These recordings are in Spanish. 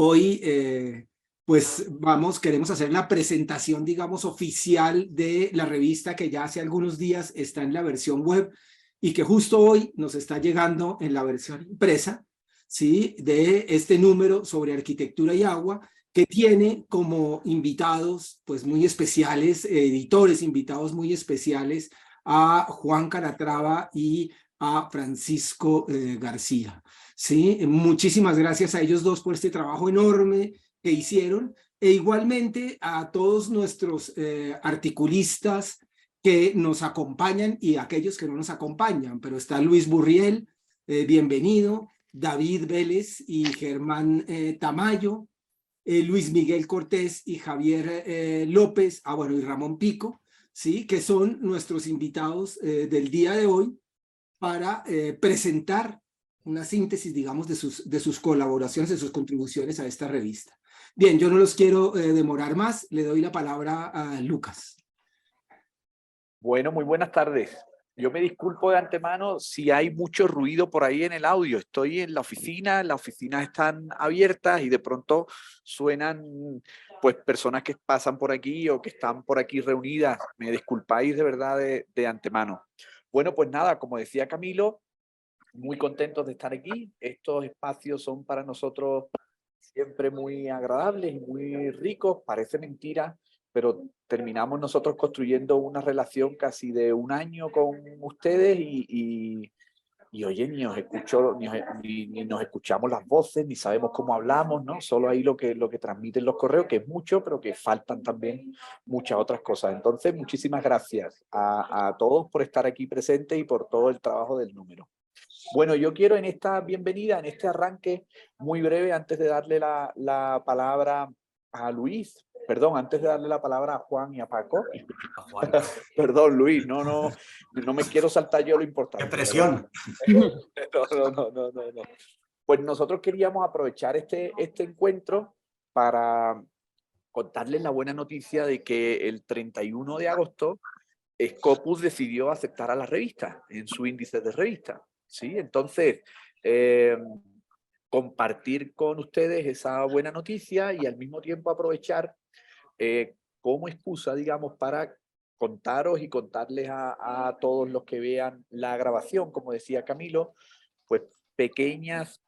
Hoy, pues queremos hacer la presentación, digamos, oficial de la revista que ya hace algunos días está en la versión web y que justo hoy nos está llegando en la versión impresa, ¿sí? De este número sobre arquitectura y agua, que tiene como invitados, pues muy especiales, editores invitados muy especiales, a Juan Calatrava y a Francisco García. Sí, muchísimas gracias a ellos dos por este trabajo enorme que hicieron, e igualmente a todos nuestros articulistas que nos acompañan y aquellos que no nos acompañan, pero está Luis Burriel, bienvenido, David Vélez y Germán Tamayo, Luis Miguel Cortés y Javier López, bueno, y Ramón Pico, ¿sí? Que son nuestros invitados del día de hoy para presentar una síntesis, digamos, de sus colaboraciones, de sus contribuciones a esta revista. Bien, yo no los quiero demorar más, le doy la palabra a Lucas. Bueno, muy buenas tardes. Yo me disculpo de antemano si hay mucho ruido por ahí en el audio. Estoy en la oficina, las oficinas están abiertas y de pronto suenan pues personas que pasan por aquí o que están por aquí reunidas. Me disculpáis de verdad de antemano. Bueno, pues nada, como decía Camilo, muy contentos de estar aquí. Estos espacios son para nosotros siempre muy agradables y muy ricos. Parece mentira, pero terminamos nosotros construyendo una relación casi de un año con ustedes y oye, ni nos escuchamos las voces, ni sabemos cómo hablamos, ¿no? Solo ahí lo que transmiten los correos, que es mucho, pero que faltan también muchas otras cosas. Entonces, muchísimas gracias a todos por estar aquí presentes y por todo el trabajo del número. Bueno, yo quiero en esta bienvenida, en este arranque muy breve, antes de darle la palabra a Luis, perdón, antes de darle la palabra a Juan y a Paco. A Juan. Perdón, Luis, no me quiero saltar yo lo importante. ¡Qué presión! No. Pues nosotros queríamos aprovechar este encuentro para contarles la buena noticia de que el 31 de agosto Scopus decidió aceptar a la revista en su índice de revista. ¿Sí? Entonces, compartir con ustedes esa buena noticia y al mismo tiempo aprovechar como excusa, digamos, para contaros y contarles a todos los que vean la grabación, como decía Camilo, pues pequeñas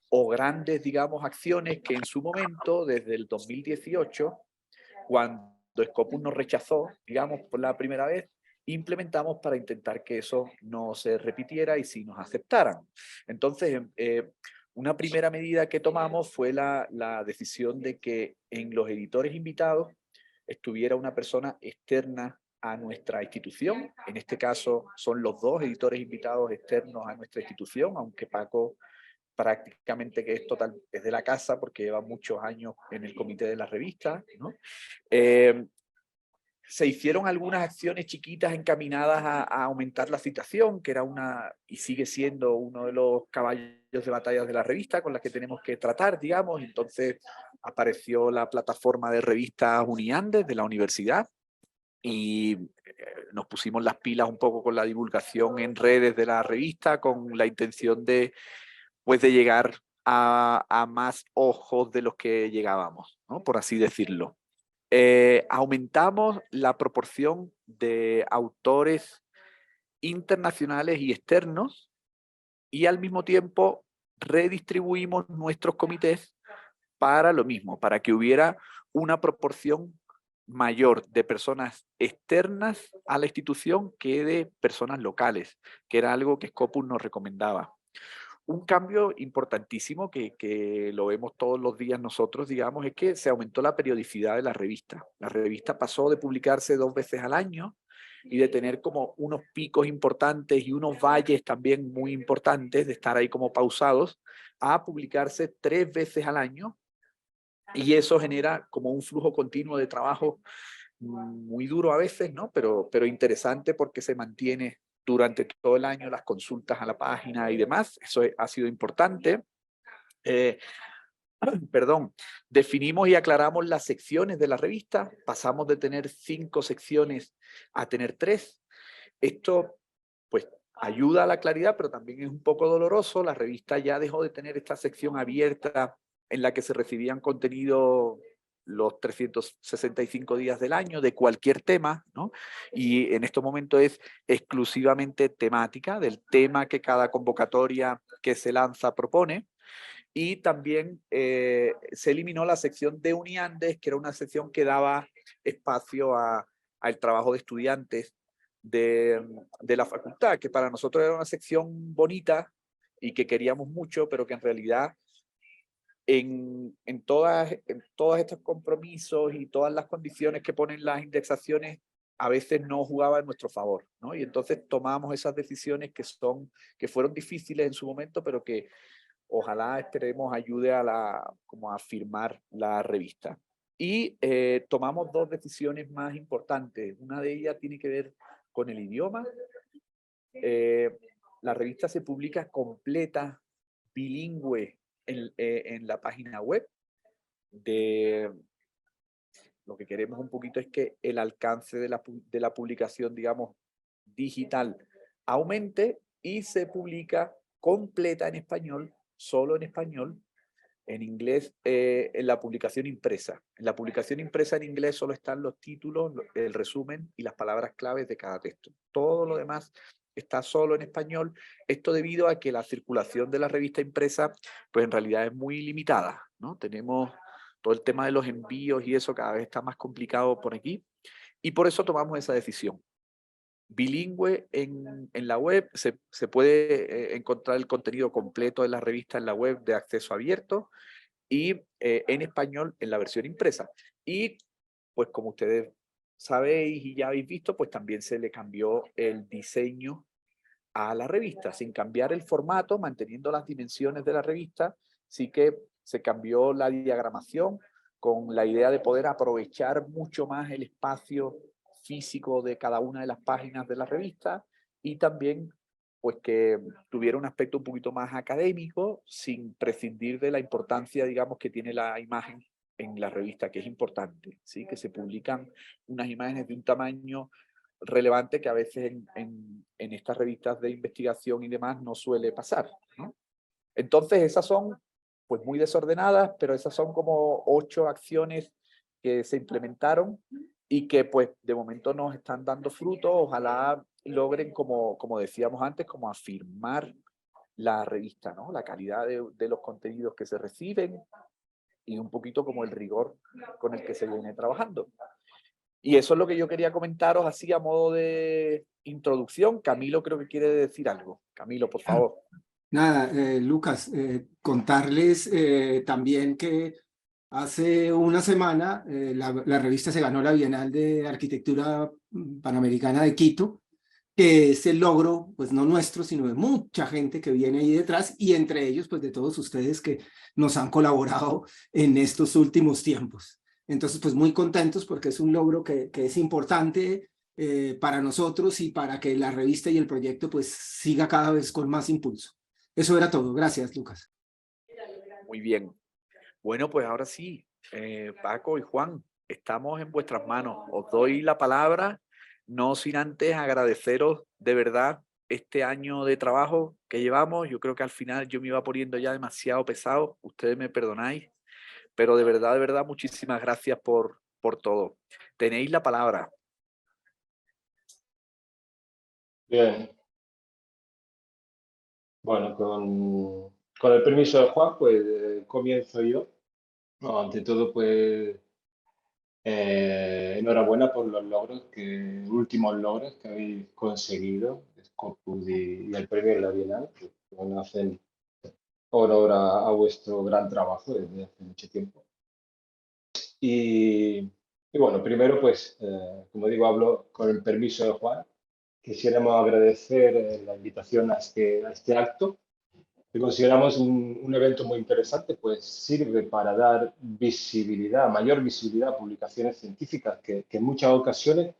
o grandes, digamos, acciones que en su momento, desde el 2018, cuando Scopus nos rechazó, digamos, por la primera vez, implementamos para intentar que eso no se repitiera y sí nos aceptaran. Entonces, una primera medida que tomamos fue la decisión de que en los editores invitados estuviera una persona externa a nuestra institución. En este caso son los dos editores invitados externos a nuestra institución, aunque Paco prácticamente que es de la casa porque lleva muchos años en el comité de la revista, ¿no? Se hicieron algunas acciones chiquitas encaminadas a aumentar la citación, que era y sigue siendo uno de los caballos de batalla de la revista con la que tenemos que tratar, digamos. Entonces apareció la plataforma de revistas Uniandes de la universidad y nos pusimos las pilas un poco con la divulgación en redes de la revista con la intención de llegar a más ojos de los que llegábamos, ¿no? Por así decirlo. Aumentamos la proporción de autores internacionales y externos y al mismo tiempo redistribuimos nuestros comités para lo mismo, para que hubiera una proporción mayor de personas externas a la institución que de personas locales, que era algo que Scopus nos recomendaba. Un cambio importantísimo que lo vemos todos los días nosotros, digamos, es que se aumentó la periodicidad de la revista. La revista pasó de publicarse 2 veces al año y de tener como unos picos importantes y unos valles también muy importantes, de estar ahí como pausados, a publicarse 3 veces al año. Y eso genera como un flujo continuo de trabajo muy duro a veces, ¿no? Pero interesante porque se mantiene durante todo el año las consultas a la página y demás. Eso ha sido importante. Perdón, definimos y aclaramos las secciones de la revista. Pasamos de tener 5 secciones a tener 3. Esto, pues, ayuda a la claridad, pero también es un poco doloroso. La revista ya dejó de tener esta sección abierta en la que se recibían contenido los 365 días del año de cualquier tema, ¿no? Y en estos momentos es exclusivamente temática, del tema que cada convocatoria que se lanza propone. Y también se eliminó la sección de Uniandes, que era una sección que daba espacio al trabajo de estudiantes de la facultad, que para nosotros era una sección bonita y que queríamos mucho, pero que en realidad en todos estos compromisos y todas las condiciones que ponen las indexaciones a veces no jugaba en nuestro favor, ¿no? Y entonces tomamos esas decisiones que fueron difíciles en su momento, pero que ojalá esperemos ayude como a firmar la revista. Y tomamos dos decisiones más importantes. Una de ellas tiene que ver con el idioma. La revista se publica completa, bilingüe, en la página web. Lo que queremos un poquito es que el alcance de la publicación, digamos, digital aumente y se publica completa en español, solo en español, en inglés, en la publicación impresa. En la publicación impresa en inglés solo están los títulos, el resumen y las palabras claves de cada texto. Todo lo demás está solo en español. Esto debido a que la circulación de la revista impresa, pues en realidad es muy limitada, ¿no? Tenemos todo el tema de los envíos y eso cada vez está más complicado por aquí. Y por eso tomamos esa decisión. Bilingüe en la web, se puede encontrar el contenido completo de la revista en la web de acceso abierto y en español en la versión impresa. Y pues como ustedes sabéis y ya habéis visto, pues también se le cambió el diseño a la revista, sin cambiar el formato, manteniendo las dimensiones de la revista, sí que se cambió la diagramación con la idea de poder aprovechar mucho más el espacio físico de cada una de las páginas de la revista y también pues que tuviera un aspecto un poquito más académico sin prescindir de la importancia, digamos, que tiene la imagen en la revista, que es importante, ¿sí? Que se publican unas imágenes de un tamaño relevante que a veces en estas revistas de investigación y demás no suele pasar, ¿no? Entonces esas son pues muy desordenadas, pero esas son como 8 acciones que se implementaron y que pues de momento nos están dando frutos. Ojalá logren, como decíamos antes, como afirmar la revista, ¿no? La calidad de los contenidos que se reciben y un poquito como el rigor con el que se viene trabajando. Y eso es lo que yo quería comentaros así a modo de introducción. Camilo creo que quiere decir algo. Camilo, por favor. Nada, Lucas, contarles también que hace una semana la revista se ganó la Bienal de Arquitectura Panamericana de Quito, que es el logro, pues no nuestro, sino de mucha gente que viene ahí detrás y entre ellos, pues de todos ustedes que nos han colaborado en estos últimos tiempos. Entonces, pues muy contentos porque es un logro que es importante para nosotros y para que la revista y el proyecto pues siga cada vez con más impulso. Eso era todo. Gracias, Lucas. Muy bien. Bueno, pues ahora sí, Paco y Juan, estamos en vuestras manos. Os doy la palabra, no sin antes agradeceros de verdad este año de trabajo que llevamos. Yo creo que al final yo me iba poniendo ya demasiado pesado, ustedes me perdonáis, pero de verdad, muchísimas gracias por todo. Tenéis la palabra. Bien, bueno, con el permiso de Juan, pues comienzo yo. No, ante todo, pues enhorabuena por los logros, últimos logros que habéis conseguido, Scopus y el premio de la Bienal, que bueno, hacen honor a vuestro gran trabajo desde hace mucho tiempo. Y bueno, primero, pues, como digo, hablo con el permiso de Juan. Quisiéramos agradecer la invitación a este acto, que consideramos un evento muy interesante, pues sirve para dar visibilidad, mayor visibilidad a publicaciones científicas que en muchas ocasiones,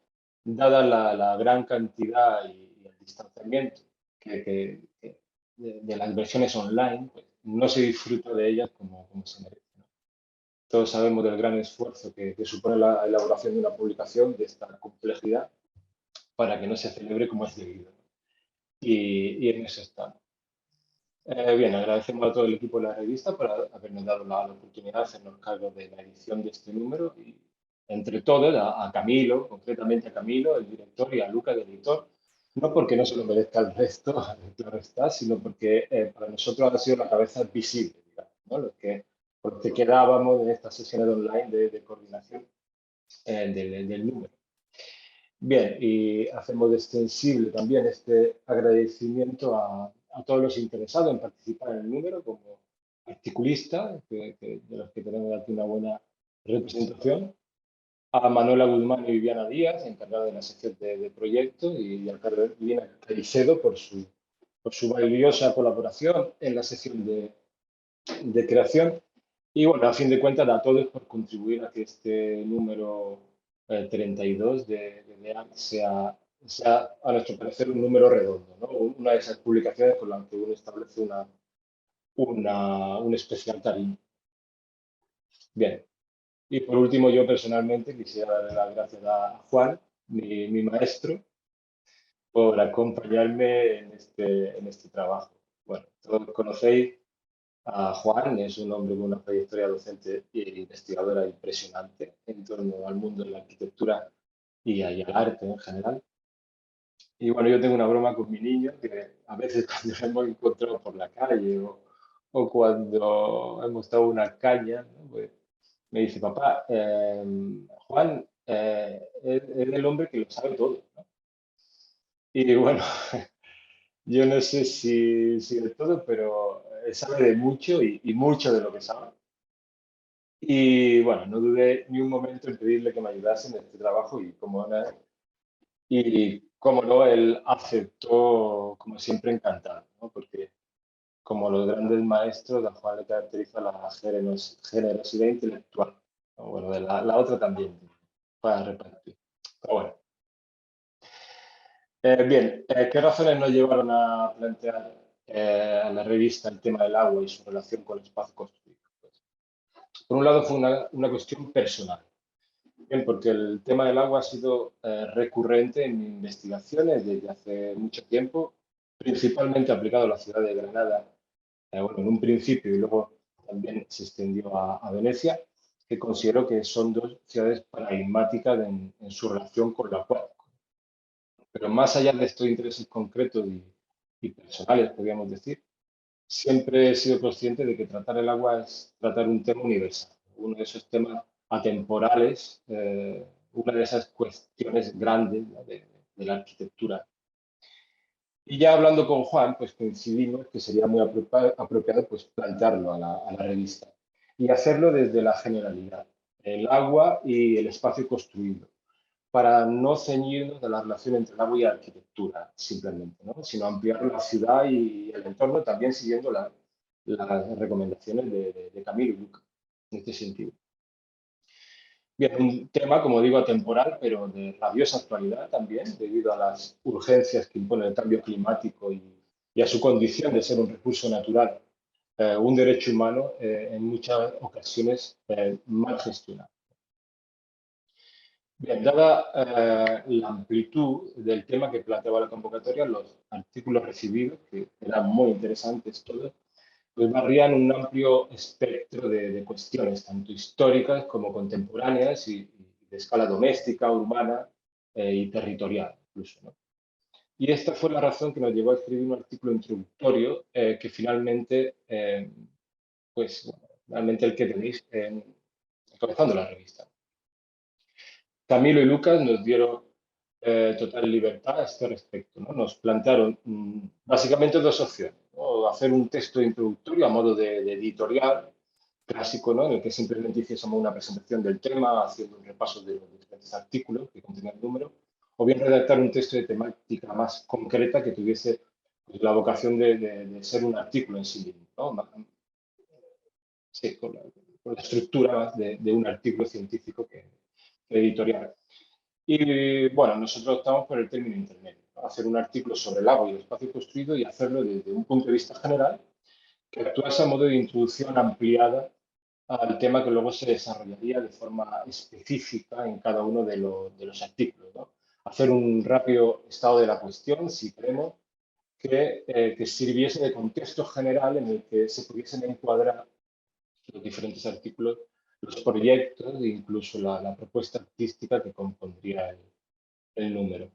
dada la gran cantidad y el distanciamiento de las versiones online, pues, no se disfruta de ellas como se merece, ¿no? Todos sabemos del gran esfuerzo que supone la elaboración de una publicación de esta complejidad para que no se celebre como es debido, ¿no? Y en eso estamos. Bien, agradecemos a todo el equipo de la revista por habernos dado la oportunidad de hacernos cargo de la edición de este número y entre todos a Camilo, concretamente a Camilo, el director, y a Lucas, el editor, no porque no se lo merezca el resto, claro está, sino porque para nosotros ha sido la cabeza visible, digamos, ¿no? Por los que quedábamos en estas sesiones online de coordinación del número. Bien, y hacemos extensible también este agradecimiento a todos los interesados en participar en el número como articulistas, de los que tenemos aquí una buena representación, a Manuela Guzmán y Viviana Díaz, encargada de la sección de proyectos, y a Carolina Caicedo por su valiosa colaboración en la sección de creación. Y bueno, a fin de cuentas, a todos por contribuir a que este número 32 de ARC sea, a nuestro parecer, un número redondo, ¿no? Una de esas publicaciones con las que uno establece un especial cariño. Bien, y por último, yo personalmente quisiera darle las gracias a Juan, mi maestro, por acompañarme en este trabajo. Bueno, todos conocéis a Juan, es un hombre con una trayectoria docente e investigadora impresionante en torno al mundo de la arquitectura y al arte en general. Y bueno, yo tengo una broma con mi niño, que a veces cuando nos hemos encontrado por la calle o cuando hemos dado una caña, ¿no? Pues me dice, papá, Juan es el hombre que lo sabe todo, ¿no? Y bueno, yo no sé si de todo, pero sabe de mucho y mucho de lo que sabe. Y bueno, no dudé ni un momento en pedirle que me ayudase en este trabajo y como no, él aceptó como siempre encantado, ¿no? Porque como los grandes maestros, a Juan le caracteriza la generosidad intelectual, ¿no? Bueno, de la otra también, para repartir. Pero bueno. Bien, ¿qué razones nos llevaron a plantear a la revista el tema del agua y su relación con el espacio construido? Pues, por un lado fue una cuestión personal. Bien, porque el tema del agua ha sido recurrente en mis investigaciones desde hace mucho tiempo, principalmente aplicado a la ciudad de Granada, bueno, en un principio y luego también se extendió a Venecia, que considero que son dos ciudades paradigmáticas en su relación con la acuático. Pero más allá de estos intereses concretos y personales, podríamos decir, siempre he sido consciente de que tratar el agua es tratar un tema universal, uno de esos temas atemporales, una de esas cuestiones grandes, ¿no? de la arquitectura. Y ya hablando con Juan, pues coincidimos que sería muy apropiado pues, plantearlo a la revista y hacerlo desde la generalidad, el agua y el espacio construido, para no ceñirnos de la relación entre el agua y la arquitectura, simplemente, ¿no? Sino ampliar la ciudad y el entorno, también siguiendo las recomendaciones de Camilo y Luca, en este sentido. Bien, un tema, como digo, atemporal, pero de rabiosa actualidad también, debido a las urgencias que impone el cambio climático y a su condición de ser un recurso natural, un derecho humano en muchas ocasiones mal gestionado. Bien, dada la amplitud del tema que planteaba la convocatoria, los artículos recibidos, que eran muy interesantes todos, pues barrían un amplio espectro de cuestiones, tanto históricas como contemporáneas y de escala doméstica, urbana y territorial incluso, ¿no? Y esta fue la razón que nos llevó a escribir un artículo introductorio que finalmente, pues, bueno, realmente el que tenéis encabezando la revista. Camilo y Lucas nos dieron total libertad a este respecto, ¿no? Nos plantearon básicamente dos opciones, ¿no? Hacer un texto introductorio a modo de editorial clásico, ¿no? En el que simplemente hiciésemos una presentación del tema, haciendo un repaso de los diferentes artículos que contenían el número, o bien redactar un texto de temática más concreta que tuviese pues, la vocación de ser un artículo en sí mismo, ¿no? Sí, con la estructura de un artículo científico que editorial. Y bueno, nosotros optamos por el término intermedio, ¿no? Hacer un artículo sobre el agua y el espacio construido y hacerlo desde un punto de vista general que actuase a modo de introducción ampliada al tema que luego se desarrollaría de forma específica en cada uno de los artículos, ¿no? Hacer un rápido estado de la cuestión, si queremos, que sirviese de contexto general en el que se pudiesen encuadrar los diferentes artículos, los proyectos e incluso la propuesta artística que compondría el número.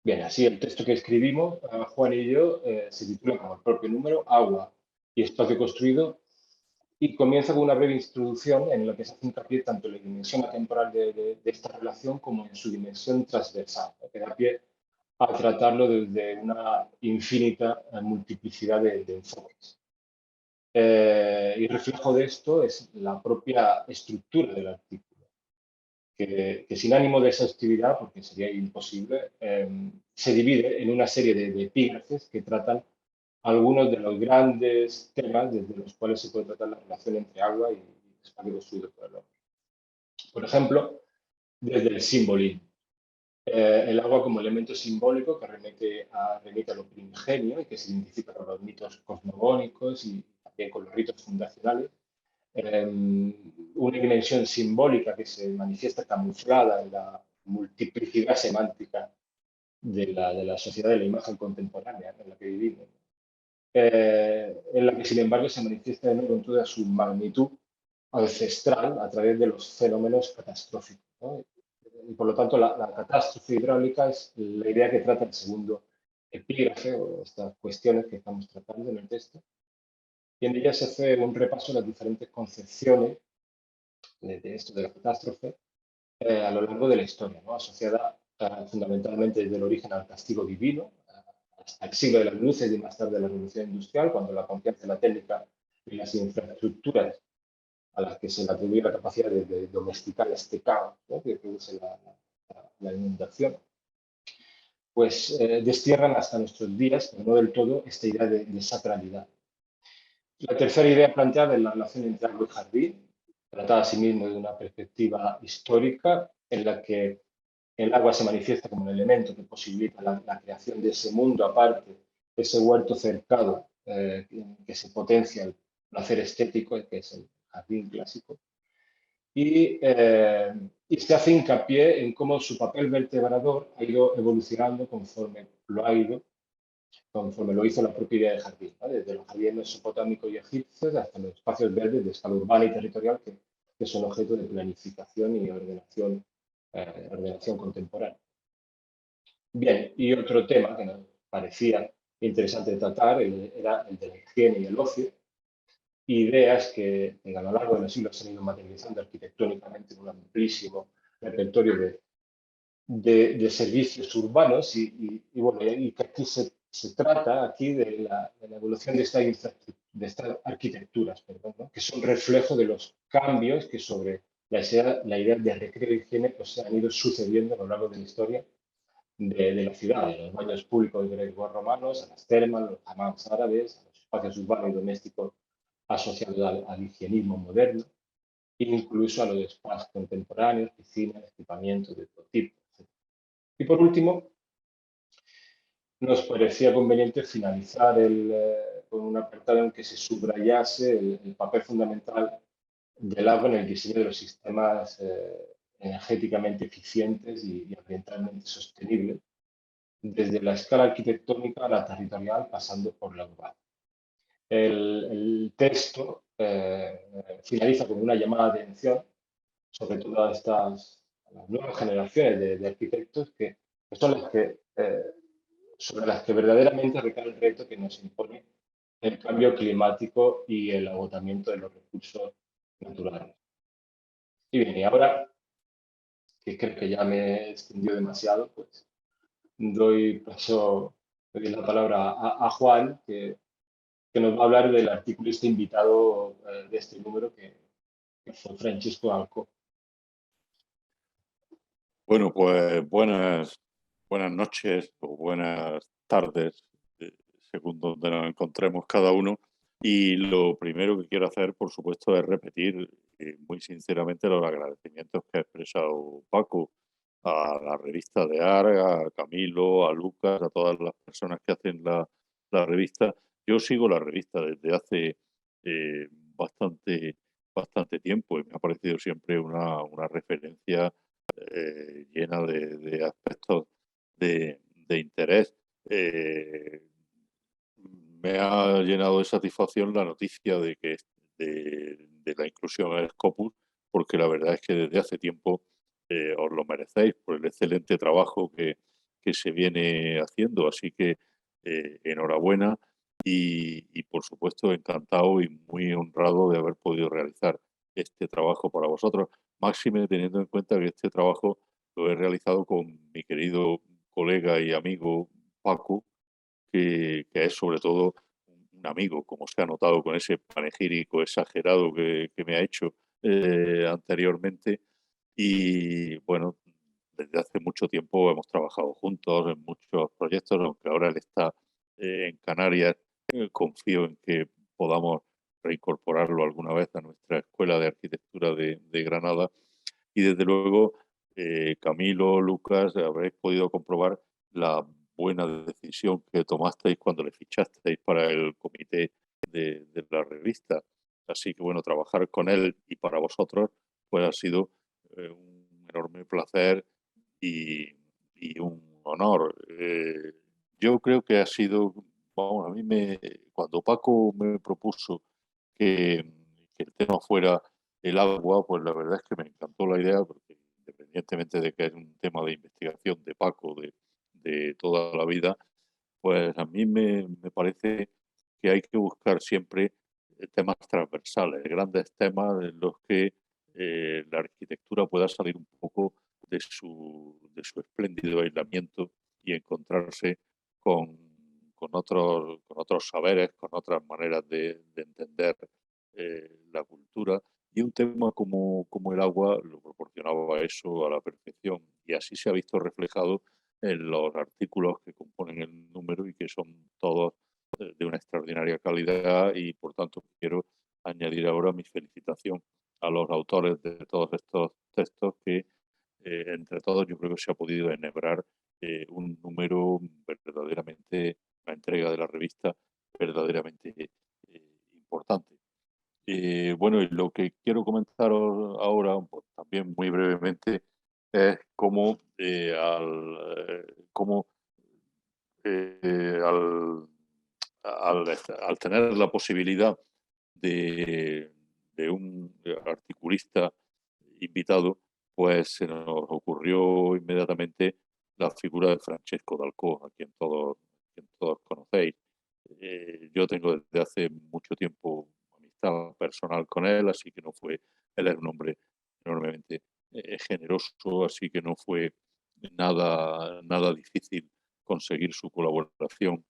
Bien, así el texto que escribimos, Juan y yo, se titula como el propio número, Agua y Espacio Construido, y comienza con una breve introducción en la que se hace hincapié tanto en la dimensión atemporal de esta relación como en su dimensión transversal, que da pie a tratarlo desde una infinita multiplicidad de enfoques. Y reflejo de esto es la propia estructura del artículo, que sin ánimo de exhaustividad, porque sería imposible, se divide en una serie de epígrafes que tratan algunos de los grandes temas desde los cuales se puede tratar la relación entre agua y espacio construido por el hombre. Por ejemplo, desde el simbolismo. El agua como elemento simbólico que remite a lo primigenio y que se identifica con los mitos cosmogónicos y también con los ritos fundacionales. Una dimensión simbólica que se manifiesta camuflada en la multiplicidad semántica de la sociedad de la imagen contemporánea en la que vivimos, en la que sin embargo se manifiesta de nuevo en toda su magnitud ancestral a través de los fenómenos catastróficos, ¿no? Y por lo tanto la catástrofe hidráulica es la idea que trata el segundo epígrafe o estas cuestiones que estamos tratando en el texto. Y en ella se hace un repaso de las diferentes concepciones de esto de la catástrofe a lo largo de la historia, ¿no? Asociada fundamentalmente desde el origen al castigo divino, hasta el siglo de las luces y más tarde la revolución industrial, cuando la confianza en la técnica y las infraestructuras a las que se le atribuye la capacidad de domesticar este caos, ¿no?, que produce la inundación, pues destierran hasta nuestros días, pero no del todo, esta idea de sacralidad. La tercera idea planteada es la relación entre agua y jardín, tratada asimismo de una perspectiva histórica en la que el agua se manifiesta como un elemento que posibilita la creación de ese mundo aparte, ese huerto cercado que se potencia el placer estético, que es el jardín clásico. Y se hace hincapié en cómo su papel vertebrador ha ido evolucionando conforme lo hizo la propia idea de jardín, ¿no? Desde los jardines mesopotámicos y egipcios hasta los espacios verdes de escala urbana y territorial que son objeto de planificación y ordenación contemporánea. Bien, y otro tema que nos parecía interesante tratar era el de la higiene y el ocio, ideas que a lo largo de los siglos se han ido materializando arquitectónicamente en un amplísimo repertorio de servicios urbanos bueno, y que aquí se trata aquí de la evolución de estas arquitecturas, perdón, ¿no?, que son reflejo de los cambios que sobre la idea de recreo y higiene pues, se han ido sucediendo a lo largo de la historia de la ciudad, de los baños públicos griegos romanos, a las termas, los hammams árabes, a los espacios urbanos y domésticos asociados al higienismo moderno, incluso a los espacios contemporáneos, piscinas, equipamientos de todo tipo, etc. Y por último, nos parecía conveniente finalizar con un apartado en que se subrayase el papel fundamental del agua en el diseño de los sistemas energéticamente eficientes y ambientalmente sostenibles, desde la escala arquitectónica a la territorial, pasando por la urbana. El texto finaliza con una llamada de atención sobre todas estas las nuevas generaciones de arquitectos que son sobre las que verdaderamente recae el reto que nos impone el cambio climático y el agotamiento de los recursos naturales. Y bien, y ahora, que creo que ya me he extendido demasiado, pues doy la palabra a Juan, que nos va a hablar del articulista invitado de este número, que fue Francesco Alco. Bueno, pues buenas noches o buenas tardes, según donde nos encontremos cada uno. Y lo primero que quiero hacer, por supuesto, es repetir muy sinceramente los agradecimientos que ha expresado Paco a la revista de Arga, a Camilo, a Lucas, a todas las personas que hacen la revista. Yo sigo la revista desde hace bastante tiempo y me ha parecido siempre una referencia llena de aspectos de interés eh, me ha llenado de satisfacción la noticia de que de la inclusión en Scopus, porque la verdad es que desde hace tiempo os lo merecéis por el excelente trabajo que se viene haciendo. Así que enhorabuena y, por supuesto, encantado y muy honrado de haber podido realizar este trabajo para vosotros. Máxime teniendo en cuenta que este trabajo lo he realizado con mi querido colega y amigo Paco, que es sobre todo un amigo, como se ha notado con ese panegírico exagerado que me ha hecho anteriormente. Y bueno, desde hace mucho tiempo hemos trabajado juntos en muchos proyectos, aunque ahora él está en Canarias. Confío en que podamos reincorporarlo alguna vez a nuestra Escuela de Arquitectura de Granada. Y desde luego, Camilo, Lucas, habréis podido comprobar la buena decisión que tomasteis cuando le fichasteis para el comité de la revista. Así que bueno, trabajar con él y para vosotros pues ha sido un enorme placer y, y un honor. Yo creo que ha sido, vamos, a mí cuando Paco me propuso que el tema fuera el agua, pues la verdad es que me encantó la idea, porque independientemente de que es un tema de investigación de Paco de toda la vida, pues a mí me parece que hay que buscar siempre temas transversales, grandes temas en los que la arquitectura pueda salir un poco de su espléndido aislamiento y encontrarse con, con otros saberes, con otras maneras de entender la cultura. Y un tema como el agua lo proporcionaba eso a la perfección. Y así se ha visto reflejado en los artículos que componen el número y que son todos de una extraordinaria calidad. Y por tanto quiero añadir ahora mi felicitación a los autores de todos estos textos que entre todos yo creo que se ha podido enhebrar un número verdaderamente, una entrega de la revista verdaderamente importante. Bueno, y lo que quiero comentaros ahora, pues, también muy brevemente, es cómo al, al tener la posibilidad de un articulista invitado, pues se nos ocurrió inmediatamente la figura de Francesco Dalcó, a quien todos conocéis. Yo tengo desde hace mucho tiempo amistad personal con él, así que no fue, él es un hombre enormemente generoso, así que no fue nada difícil conseguir su colaboración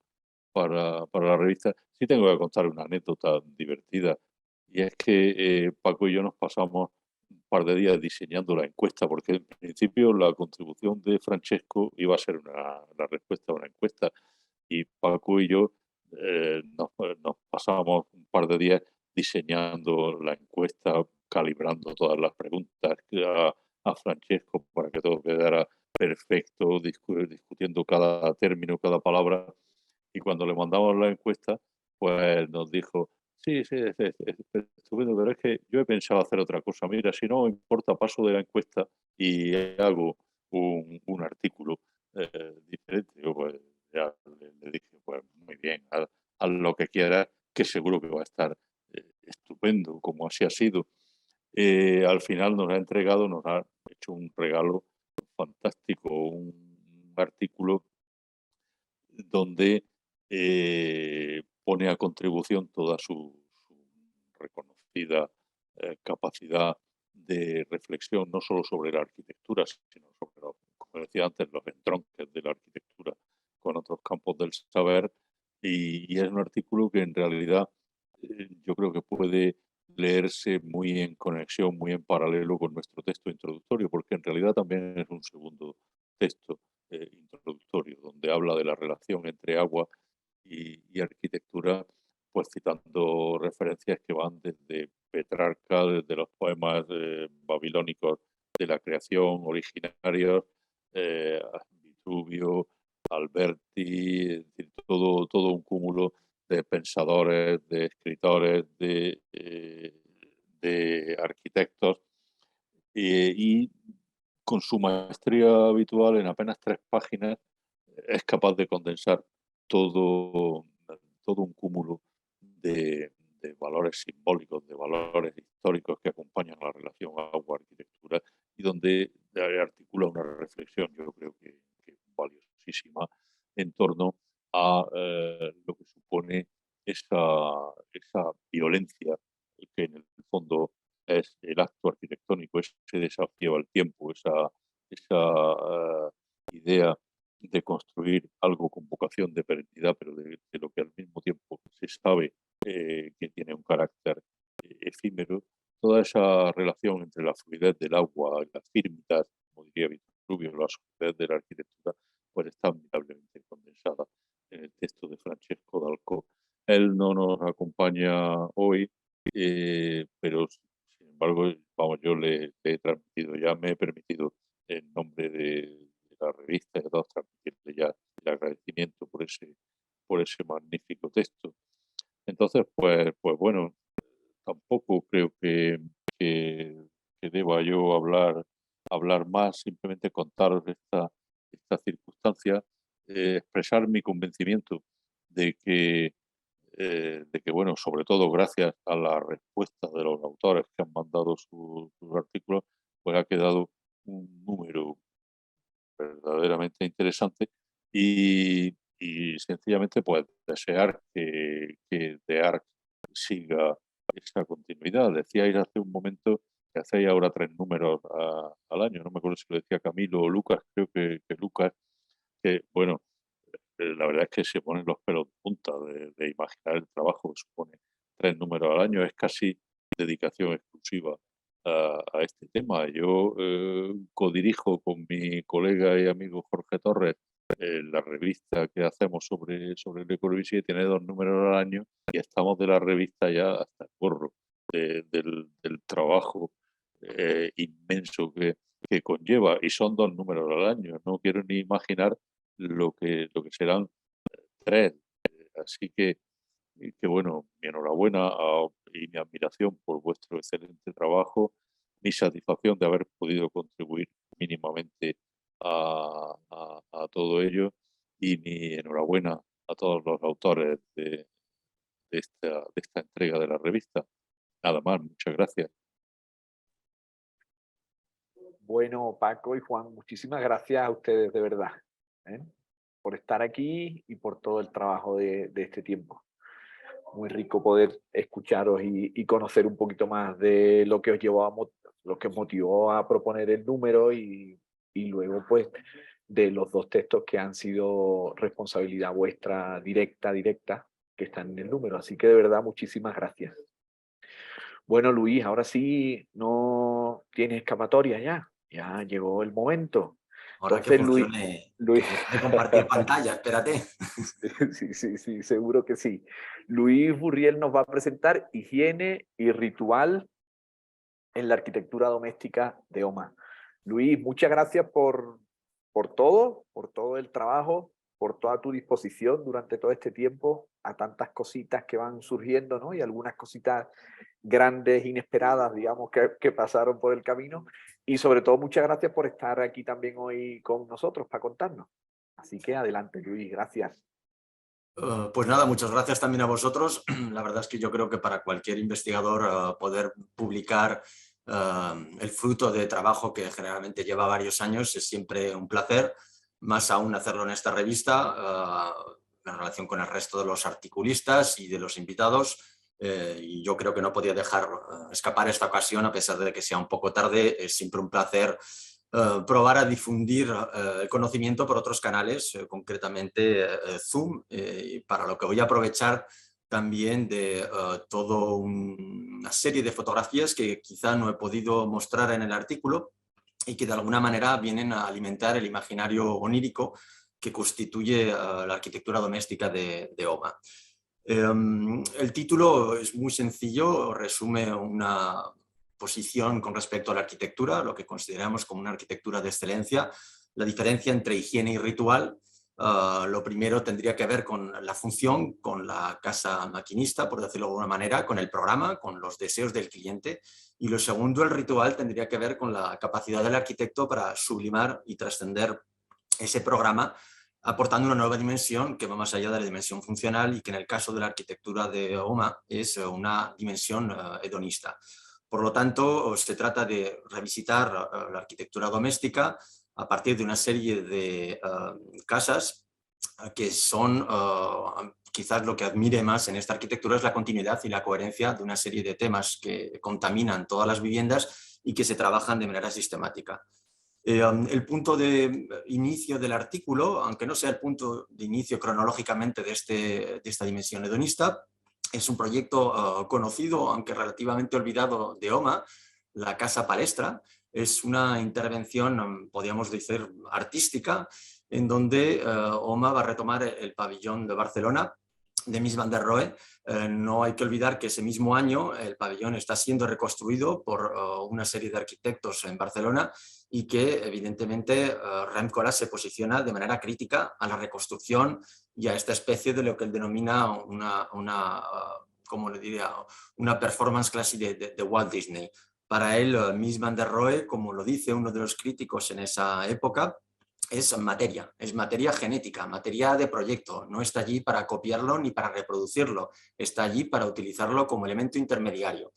para la revista. Sí tengo que contar una anécdota divertida, y es que Paco y yo nos pasamos un par de días diseñando la encuesta, porque en principio la contribución de Francesco iba a ser la respuesta a una encuesta, y Paco y yo nos pasábamos un par de días diseñando la encuesta, calibrando todas las preguntas a Francesco para que todo quedara perfecto, discutiendo cada término, cada palabra. Y cuando le mandamos la encuesta, pues nos dijo, sí, sí, es estupendo, pero es que yo he pensado hacer otra cosa. Mira, si no importa, paso de la encuesta y hago un artículo diferente. Yo, pues, ya le dije, pues muy bien, haz lo que quieras, que seguro que va a estar estupendo, como así ha sido. Al final nos ha hecho un regalo fantástico, un artículo donde pone a contribución toda su reconocida capacidad de reflexión, no solo sobre la arquitectura, sino sobre, como decía antes, los entronques de la arquitectura con otros campos del saber. Y es un artículo que en realidad yo creo que puede leerse muy en conexión, muy en paralelo con nuestro texto introductorio, porque en realidad también es un segundo texto introductorio, donde habla de la relación entre agua y arquitectura, pues citando referencias que van desde Petrarca, desde los poemas babilónicos de la creación originarios, a Vitruvio, Alberti, es decir, todo un cúmulo de pensadores, de escritores, de arquitectos, y con su maestría habitual en apenas 3 páginas es capaz de condensar todo un cúmulo de valores simbólicos, de valores históricos que acompañan la relación agua-arquitectura y donde articula una reflexión, yo creo que valiosísima, en torno a lo que supone esa violencia que en el fondo es el acto arquitectónico, ese desafío al tiempo, esa idea de construir algo con vocación de perennidad, pero de lo que al mismo tiempo se sabe que tiene un carácter efímero. Toda esa relación entre la fluidez del agua y las firmitas, como diría Vitruvio, la solidez de la arquitectura, pues está admirablemente condensada en el texto de Francesco Dalcó. Él no nos acompaña hoy, pero sin embargo, vamos, yo le he transmitido, ya me he permitido en nombre de la revista y de todos transmitirle ya el agradecimiento por ese magnífico texto. Entonces, pues bueno, tampoco creo que deba yo hablar más, simplemente contaros esta circunstancia, expresar mi convencimiento de que, bueno, sobre todo gracias a la respuesta de los autores que han mandado sus artículos, pues ha quedado un número verdaderamente interesante y sencillamente pues desear que The Ark siga esa continuidad. Decíais hace un momento que hacéis ahora 3 números al año, no me acuerdo si lo decía Camilo o Lucas, creo que Lucas, que bueno, la verdad es que se ponen los pelos de punta de imaginar el trabajo que supone 3 números al año, es casi dedicación exclusiva a este tema. Yo codirijo con mi colega y amigo Jorge Torres la revista que hacemos sobre Le Corbusier, tiene 2 números al año y estamos de la revista ya hasta el gorro del trabajo inmenso que conlleva, y son 2 números al año. No quiero ni imaginar lo que serán 3. Así que bueno, mi enhorabuena y mi admiración por vuestro excelente trabajo, mi satisfacción de haber podido contribuir mínimamente a todo ello, y mi enhorabuena a todos los autores de esta entrega de la revista. Nada más, muchas gracias. Bueno, Paco y Juan, muchísimas gracias a ustedes de verdad, por estar aquí y por todo el trabajo de este tiempo. Muy rico poder escucharos y conocer un poquito más de lo que os llevó lo que os motivó a proponer el número y luego pues de los 2 textos que han sido responsabilidad vuestra directa, que están en el número. Así que de verdad, muchísimas gracias. Bueno, Luis, ahora sí no tienes escapatoria ya. Ya llegó el momento. Ahora Entonces, que funcione, Luis... compartir pantalla, espérate. Sí, seguro que sí. Luis Burriel nos va a presentar higiene y ritual en la arquitectura doméstica de OMA. Luis, muchas gracias por todo el trabajo, por toda tu disposición durante todo este tiempo a tantas cositas que van surgiendo, ¿no? Y algunas cositas grandes, inesperadas, digamos, que pasaron por el camino. Y sobre todo, muchas gracias por estar aquí también hoy con nosotros para contarnos. Así que adelante, Luis, gracias. Pues nada, muchas gracias también a vosotros. La verdad es que yo creo que para cualquier investigador poder publicar el fruto de trabajo que generalmente lleva varios años es siempre un placer, más aún hacerlo en esta revista, en relación con el resto de los articulistas y de los invitados. Y yo creo que no podía dejar escapar esta ocasión, a pesar de que sea un poco tarde. Es siempre un placer probar a difundir el conocimiento por otros canales, concretamente Zoom, para lo que voy a aprovechar también de toda una serie de fotografías que quizá no he podido mostrar en el artículo y que de alguna manera vienen a alimentar el imaginario onírico que constituye la arquitectura doméstica de OMA. El título es muy sencillo, resume una posición con respecto a la arquitectura, lo que consideramos como una arquitectura de excelencia. La diferencia entre higiene y ritual, lo primero tendría que ver con la función, con la casa maquinista, por decirlo de alguna manera, con el programa, con los deseos del cliente, y lo segundo, el ritual, tendría que ver con la capacidad del arquitecto para sublimar y trascender ese programa aportando una nueva dimensión que va más allá de la dimensión funcional y que en el caso de la arquitectura de OMA es una dimensión hedonista. Por lo tanto, se trata de revisitar la arquitectura doméstica a partir de una serie de casas que son, quizás lo que admire más en esta arquitectura es la continuidad y la coherencia de una serie de temas que contaminan todas las viviendas y que se trabajan de manera sistemática. El punto de inicio del artículo, aunque no sea el punto de inicio cronológicamente de esta dimensión hedonista, es un proyecto conocido, aunque relativamente olvidado, de OMA, la Casa Palestra. Es una intervención, podríamos decir, artística, en donde OMA va a retomar el pabellón de Barcelona de Mies van der Rohe. No hay que olvidar que ese mismo año el pabellón está siendo reconstruido por una serie de arquitectos en Barcelona y que evidentemente Rem Koolhaas se posiciona de manera crítica a la reconstrucción y a esta especie de lo que él denomina como le diría, una performance classic de Walt Disney. Para él, Mies van der Rohe, como lo dice uno de los críticos en esa época, es materia genética, materia de proyecto. No está allí para copiarlo ni para reproducirlo, está allí para utilizarlo como elemento intermediario.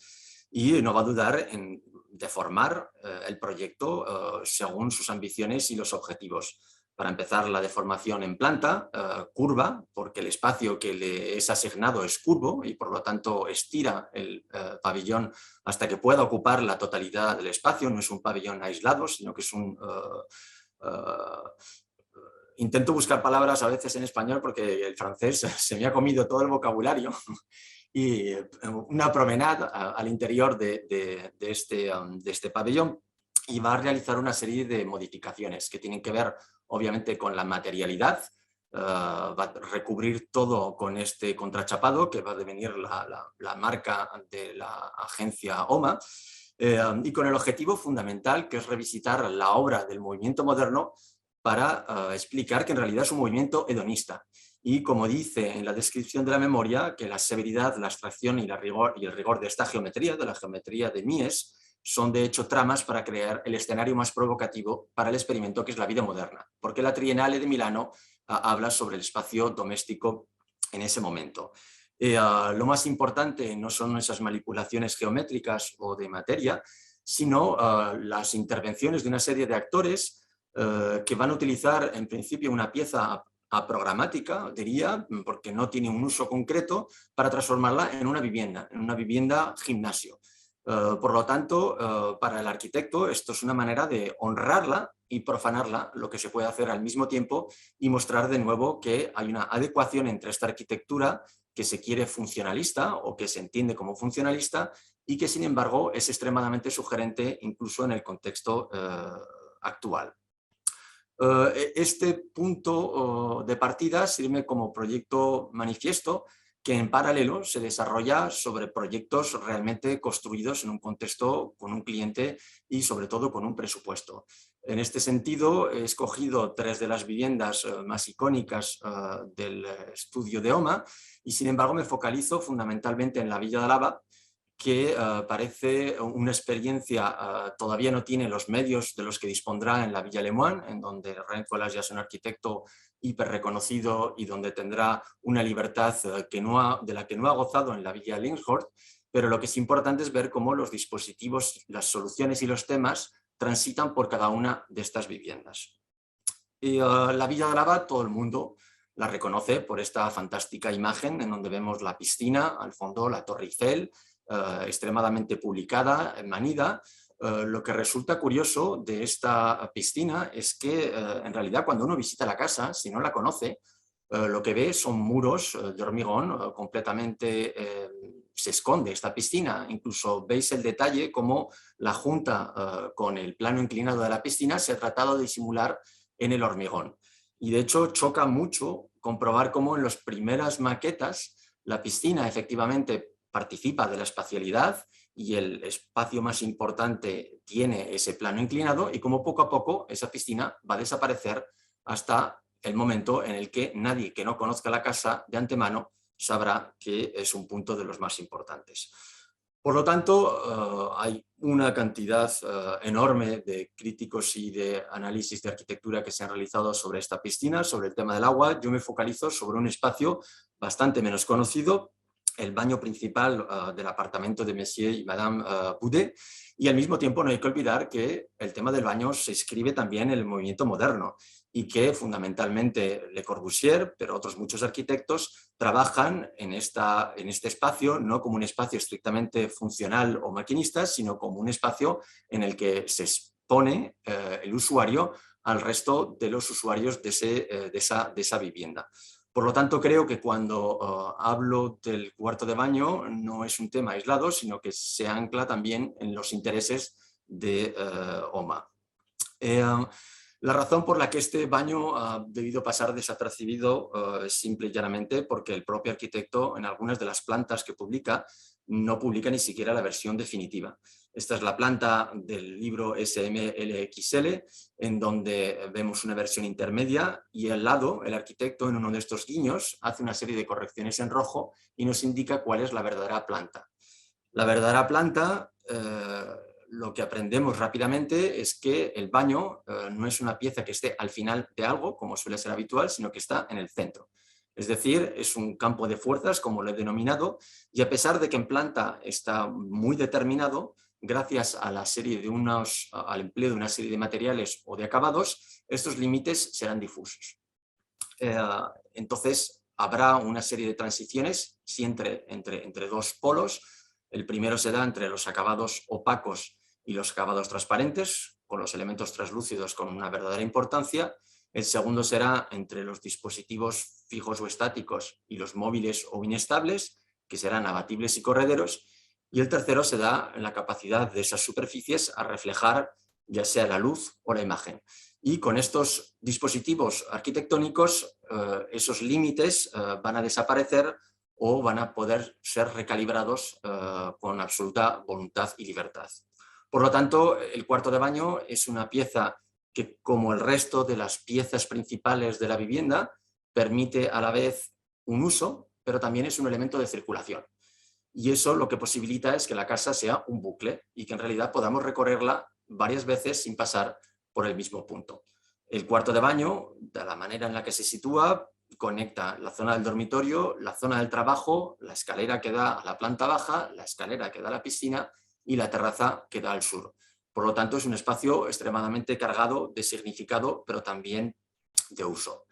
Y no va a dudar en deformar el proyecto según sus ambiciones y los objetivos. Para empezar, la deformación en planta, curva, porque el espacio que le es asignado es curvo y por lo tanto estira el pabellón hasta que pueda ocupar la totalidad del espacio. No es un pabellón aislado, sino que es un... intento buscar palabras a veces en español porque el francés se me ha comido todo el vocabulario y una promenade al interior de este pabellón, y va a realizar una serie de modificaciones que tienen que ver obviamente con la materialidad. Va a recubrir todo con este contrachapado que va a devenir la marca de la agencia OMA, y con el objetivo fundamental que es revisitar la obra del movimiento moderno para explicar que en realidad es un movimiento hedonista. Y como dice en la descripción de la memoria, que la severidad, la abstracción y el rigor de esta geometría, de la geometría de Mies, son de hecho tramas para crear el escenario más provocativo para el experimento que es la vida moderna, porque la Triennale de Milano habla sobre el espacio doméstico en ese momento. Lo más importante no son esas manipulaciones geométricas o de materia, sino las intervenciones de una serie de actores que van a utilizar en principio una pieza programática, diría, porque no tiene un uso concreto, para transformarla en una vivienda gimnasio. Por lo tanto, para el arquitecto esto es una manera de honrarla y profanarla, lo que se puede hacer al mismo tiempo, y mostrar de nuevo que hay una adecuación entre esta arquitectura que se quiere funcionalista o que se entiende como funcionalista y que sin embargo es extremadamente sugerente incluso en el contexto actual. Este punto de partida sirve como proyecto manifiesto que en paralelo se desarrolla sobre proyectos realmente construidos en un contexto con un cliente y sobre todo con un presupuesto. En este sentido he escogido 3 de las viviendas más icónicas del estudio de OMA y sin embargo me focalizo fundamentalmente en la Villa de Álava, que parece una experiencia, todavía no tiene los medios de los que dispondrá en la Villa Lemoine, en donde Rem Koolhaas ya es un arquitecto hiper reconocido y donde tendrá una libertad de la que no ha gozado en la Villa Linshorst, pero lo que es importante es ver cómo los dispositivos, las soluciones y los temas transitan por cada una de estas viviendas. Y la Villa de Álava todo el mundo la reconoce por esta fantástica imagen en donde vemos la piscina, al fondo la Torre Eiffel, extremadamente publicada, manida. Lo que resulta curioso de esta piscina es que en realidad cuando uno visita la casa, si no la conoce, lo que ve son muros de hormigón completamente... se esconde esta piscina, incluso veis el detalle como la junta con el plano inclinado de la piscina se ha tratado de disimular en el hormigón. Y de hecho choca mucho comprobar cómo en las primeras maquetas la piscina efectivamente participa de la espacialidad y el espacio más importante tiene ese plano inclinado y como poco a poco esa piscina va a desaparecer hasta el momento en el que nadie que no conozca la casa de antemano sabrá que es un punto de los más importantes. Por lo tanto, hay una cantidad enorme de críticos y de análisis de arquitectura que se han realizado sobre esta piscina, sobre el tema del agua. Yo me focalizo sobre un espacio bastante menos conocido, el baño principal del apartamento de Monsieur y Madame Boudet, y al mismo tiempo no hay que olvidar que el tema del baño se inscribe también en el movimiento moderno y que fundamentalmente Le Corbusier, pero otros muchos arquitectos, trabajan en este espacio no como un espacio estrictamente funcional o maquinista, sino como un espacio en el que se expone el usuario al resto de los usuarios de esa vivienda. Por lo tanto, creo que cuando hablo del cuarto de baño no es un tema aislado, sino que se ancla también en los intereses de OMA. La razón por la que este baño ha debido pasar desapercibido es simple y llanamente porque el propio arquitecto en algunas de las plantas que publica no publica ni siquiera la versión definitiva. Esta es la planta del libro SMLXL, en donde vemos una versión intermedia y al lado el arquitecto en uno de estos guiños hace una serie de correcciones en rojo y nos indica cuál es la verdadera planta. La verdadera planta, lo que aprendemos rápidamente es que el baño no es una pieza que esté al final de algo, como suele ser habitual, sino que está en el centro. Es decir, es un campo de fuerzas, como lo he denominado, y a pesar de que en planta está muy determinado, gracias a la serie de al empleo de una serie de materiales o de acabados, estos límites serán difusos. Entonces, habrá una serie de transiciones siempre entre dos polos. El primero se da entre los acabados opacos y los acabados transparentes, con los elementos translúcidos con una verdadera importancia. El segundo será entre los dispositivos fijos o estáticos y los móviles o inestables, que serán abatibles y correderos. Y el tercero se da en la capacidad de esas superficies a reflejar ya sea la luz o la imagen. Y con estos dispositivos arquitectónicos, esos límites van a desaparecer o van a poder ser recalibrados con absoluta voluntad y libertad. Por lo tanto, el cuarto de baño es una pieza que, como el resto de las piezas principales de la vivienda, permite a la vez un uso, pero también es un elemento de circulación. Y eso lo que posibilita es que la casa sea un bucle y que en realidad podamos recorrerla varias veces sin pasar por el mismo punto. El cuarto de baño, de la manera en la que se sitúa, conecta la zona del dormitorio, la zona del trabajo, la escalera que da a la planta baja, la escalera que da a la piscina y la terraza que da al sur. Por lo tanto, es un espacio extremadamente cargado de significado, pero también de uso.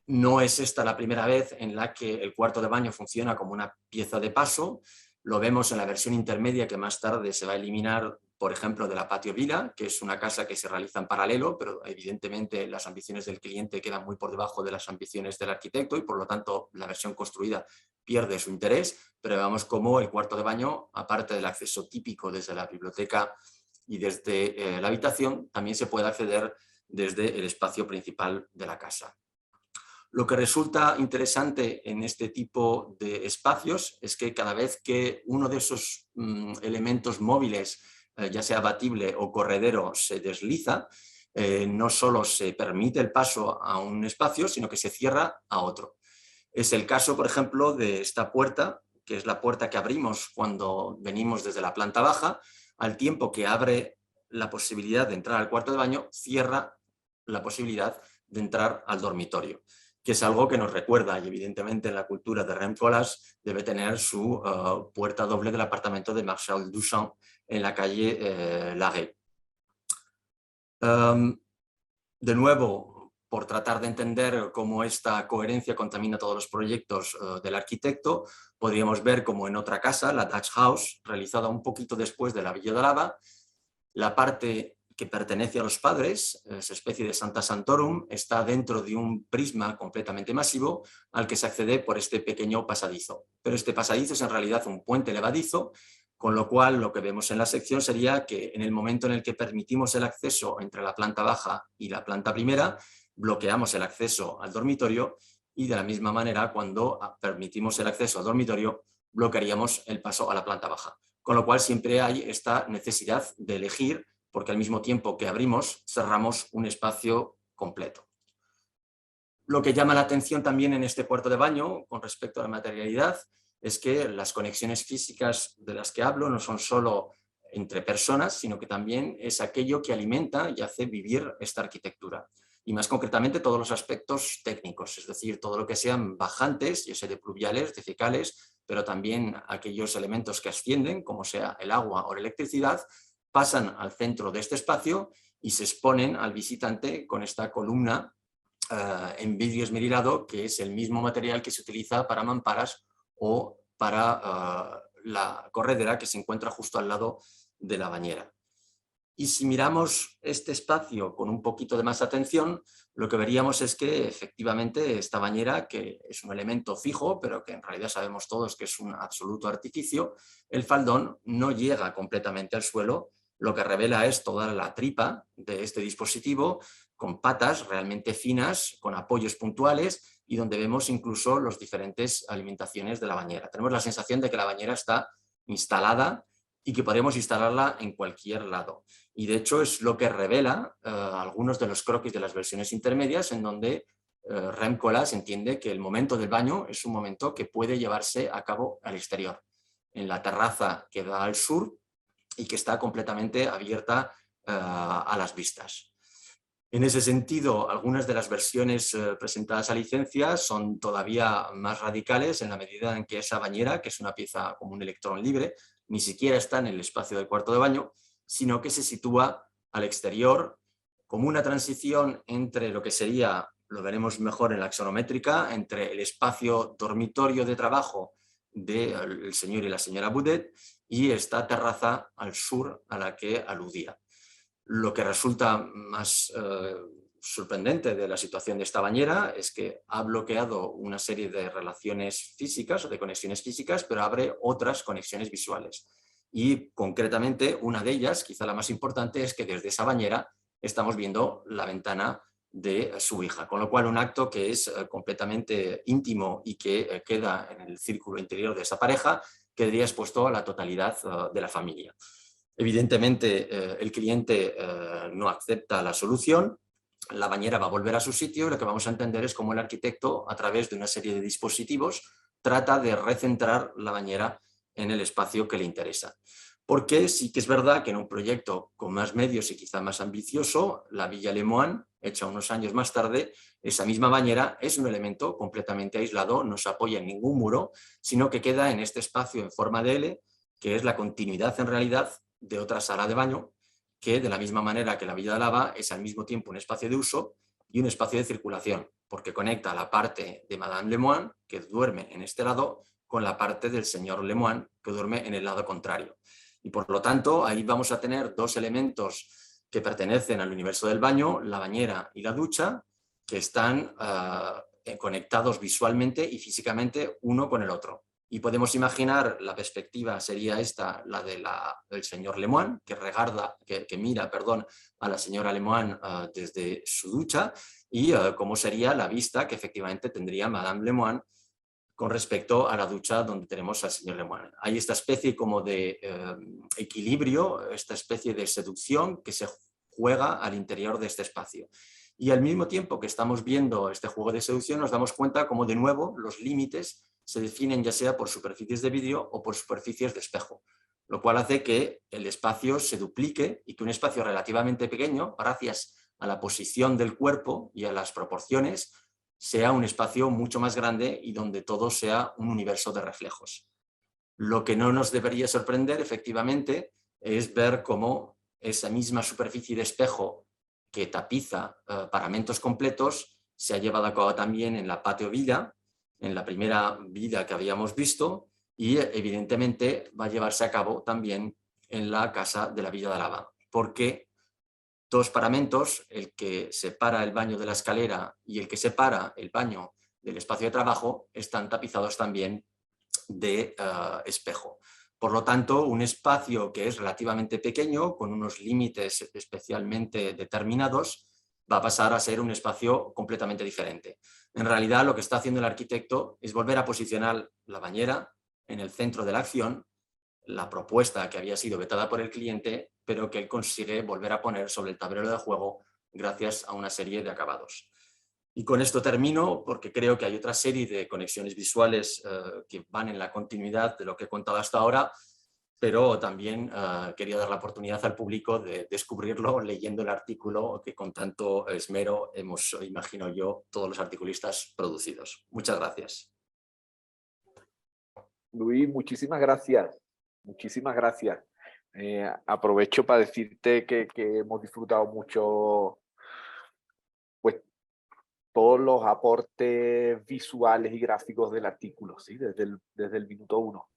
No es esta la primera vez en la que el cuarto de baño funciona como una pieza de paso. Lo vemos en la versión intermedia que más tarde se va a eliminar, por ejemplo, de la Patio Vila, que es una casa que se realiza en paralelo, pero evidentemente las ambiciones del cliente quedan muy por debajo de las ambiciones del arquitecto y por lo tanto la versión construida pierde su interés, pero vemos cómo el cuarto de baño, aparte del acceso típico desde la biblioteca y desde la habitación, también se puede acceder desde el espacio principal de la casa. Lo que resulta interesante en este tipo de espacios es que cada vez que uno de esos elementos móviles, ya sea abatible o corredero, se desliza, no solo se permite el paso a un espacio, sino que se cierra a otro. Es el caso, por ejemplo, de esta puerta, que es la puerta que abrimos cuando venimos desde la planta baja. Al tiempo que abre la posibilidad de entrar al cuarto de baño, cierra la posibilidad de entrar al dormitorio, que es algo que nos recuerda, y evidentemente en la cultura de Rem Koolhaas debe tener su puerta doble del apartamento de Marcel Duchamp en la calle Larrey. De nuevo, por tratar de entender cómo esta coherencia contamina todos los proyectos del arquitecto, podríamos ver como en otra casa, la Dutch House, realizada un poquito después de la Villa de Lava, la parte que pertenece a los padres, esa especie de Santa Santorum, está dentro de un prisma completamente masivo al que se accede por este pequeño pasadizo. Pero este pasadizo es en realidad un puente levadizo, con lo cual lo que vemos en la sección sería que en el momento en el que permitimos el acceso entre la planta baja y la planta primera, bloqueamos el acceso al dormitorio y de la misma manera cuando permitimos el acceso al dormitorio, bloquearíamos el paso a la planta baja. Con lo cual siempre hay esta necesidad de elegir, porque al mismo tiempo que abrimos, cerramos un espacio completo. Lo que llama la atención también en este cuarto de baño, con respecto a la materialidad, es que las conexiones físicas de las que hablo no son solo entre personas, sino que también es aquello que alimenta y hace vivir esta arquitectura. Y más concretamente todos los aspectos técnicos, es decir, todo lo que sean bajantes, ya sea de pluviales, de fecales, pero también aquellos elementos que ascienden, como sea el agua o la electricidad, pasan al centro de este espacio y se exponen al visitante con esta columna en vidrio esmerilado, que es el mismo material que se utiliza para mamparas o para la corredera que se encuentra justo al lado de la bañera. Y si miramos este espacio con un poquito de más atención, lo que veríamos es que efectivamente esta bañera, que es un elemento fijo, pero que en realidad sabemos todos que es un absoluto artificio, el faldón no llega completamente al suelo, lo que revela es toda la tripa de este dispositivo, con patas realmente finas, con apoyos puntuales y donde vemos incluso las diferentes alimentaciones de la bañera. Tenemos la sensación de que la bañera está instalada y que podemos instalarla en cualquier lado. Y de hecho es lo que revela algunos de los croquis de las versiones intermedias, en donde Rem Koolhaas entiende que el momento del baño es un momento que puede llevarse a cabo al exterior, en la terraza que da al sur y que está completamente abierta a las vistas. En ese sentido, algunas de las versiones presentadas a licencia son todavía más radicales en la medida en que esa bañera, que es una pieza como un electrón libre, ni siquiera está en el espacio del cuarto de baño, sino que se sitúa al exterior como una transición entre lo que sería, lo veremos mejor en la axonométrica, entre el espacio dormitorio de trabajo del señor y la señora Boudet y esta terraza al sur a la que aludía. Lo que resulta más sorprendente de la situación de esta bañera es que ha bloqueado una serie de relaciones físicas o de conexiones físicas, pero abre otras conexiones visuales. Y concretamente una de ellas, quizá la más importante, es que desde esa bañera estamos viendo la ventana de su hija, con lo cual un acto que es completamente íntimo y que queda en el círculo interior de esa pareja quedaría expuesto a la totalidad de la familia. Evidentemente, el cliente no acepta la solución, la bañera va a volver a su sitio y lo que vamos a entender es cómo el arquitecto, a través de una serie de dispositivos, trata de recentrar la bañera en el espacio que le interesa. Porque sí que es verdad que en un proyecto con más medios y quizá más ambicioso, la Villa Lemoine, hecha unos años más tarde, esa misma bañera es un elemento completamente aislado, no se apoya en ningún muro, sino que queda en este espacio en forma de L, que es la continuidad en realidad de otra sala de baño, que de la misma manera que la Villa de Lava es al mismo tiempo un espacio de uso y un espacio de circulación, porque conecta la parte de Madame Lemoine, que duerme en este lado, con la parte del señor Lemoine, que duerme en el lado contrario. Y por lo tanto, ahí vamos a tener dos elementos que pertenecen al universo del baño, la bañera y la ducha, que están conectados visualmente y físicamente uno con el otro. Y podemos imaginar, la perspectiva sería esta, la del señor Lemoine, que mira a la señora Lemoine desde su ducha, y cómo sería la vista que efectivamente tendría Madame Lemoine con respecto a la ducha donde tenemos al señor Lemoine. Hay esta especie como de equilibrio, esta especie de seducción que se juega al interior de este espacio. Y al mismo tiempo que estamos viendo este juego de seducción, nos damos cuenta como de nuevo los límites se definen ya sea por superficies de vidrio o por superficies de espejo, lo cual hace que el espacio se duplique y que un espacio relativamente pequeño, gracias a la posición del cuerpo y a las proporciones, sea un espacio mucho más grande y donde todo sea un universo de reflejos. Lo que no nos debería sorprender, efectivamente, es ver cómo esa misma superficie de espejo que tapiza paramentos completos se ha llevado a cabo también en la patio villa, en la primera villa que habíamos visto, y evidentemente va a llevarse a cabo también en la casa de la Villa de Lava, porque dos paramentos, el que separa el baño de la escalera y el que separa el baño del espacio de trabajo, están tapizados también de espejo. Por lo tanto, un espacio que es relativamente pequeño, con unos límites especialmente determinados, va a pasar a ser un espacio completamente diferente. En realidad, lo que está haciendo el arquitecto es volver a posicionar la bañera en el centro de la acción, la propuesta que había sido vetada por el cliente, pero que él consigue volver a poner sobre el tablero de juego gracias a una serie de acabados. Y con esto termino, porque creo que hay otra serie de conexiones visuales que van en la continuidad de lo que he contado hasta ahora, pero también quería dar la oportunidad al público de descubrirlo leyendo el artículo que con tanto esmero hemos, imagino yo, todos los articulistas producidos. Muchas gracias. Luis, muchísimas gracias. Muchísimas gracias. Aprovecho para decirte que hemos disfrutado mucho pues, todos los aportes visuales y gráficos del artículo, ¿sí? Desde el minuto 1.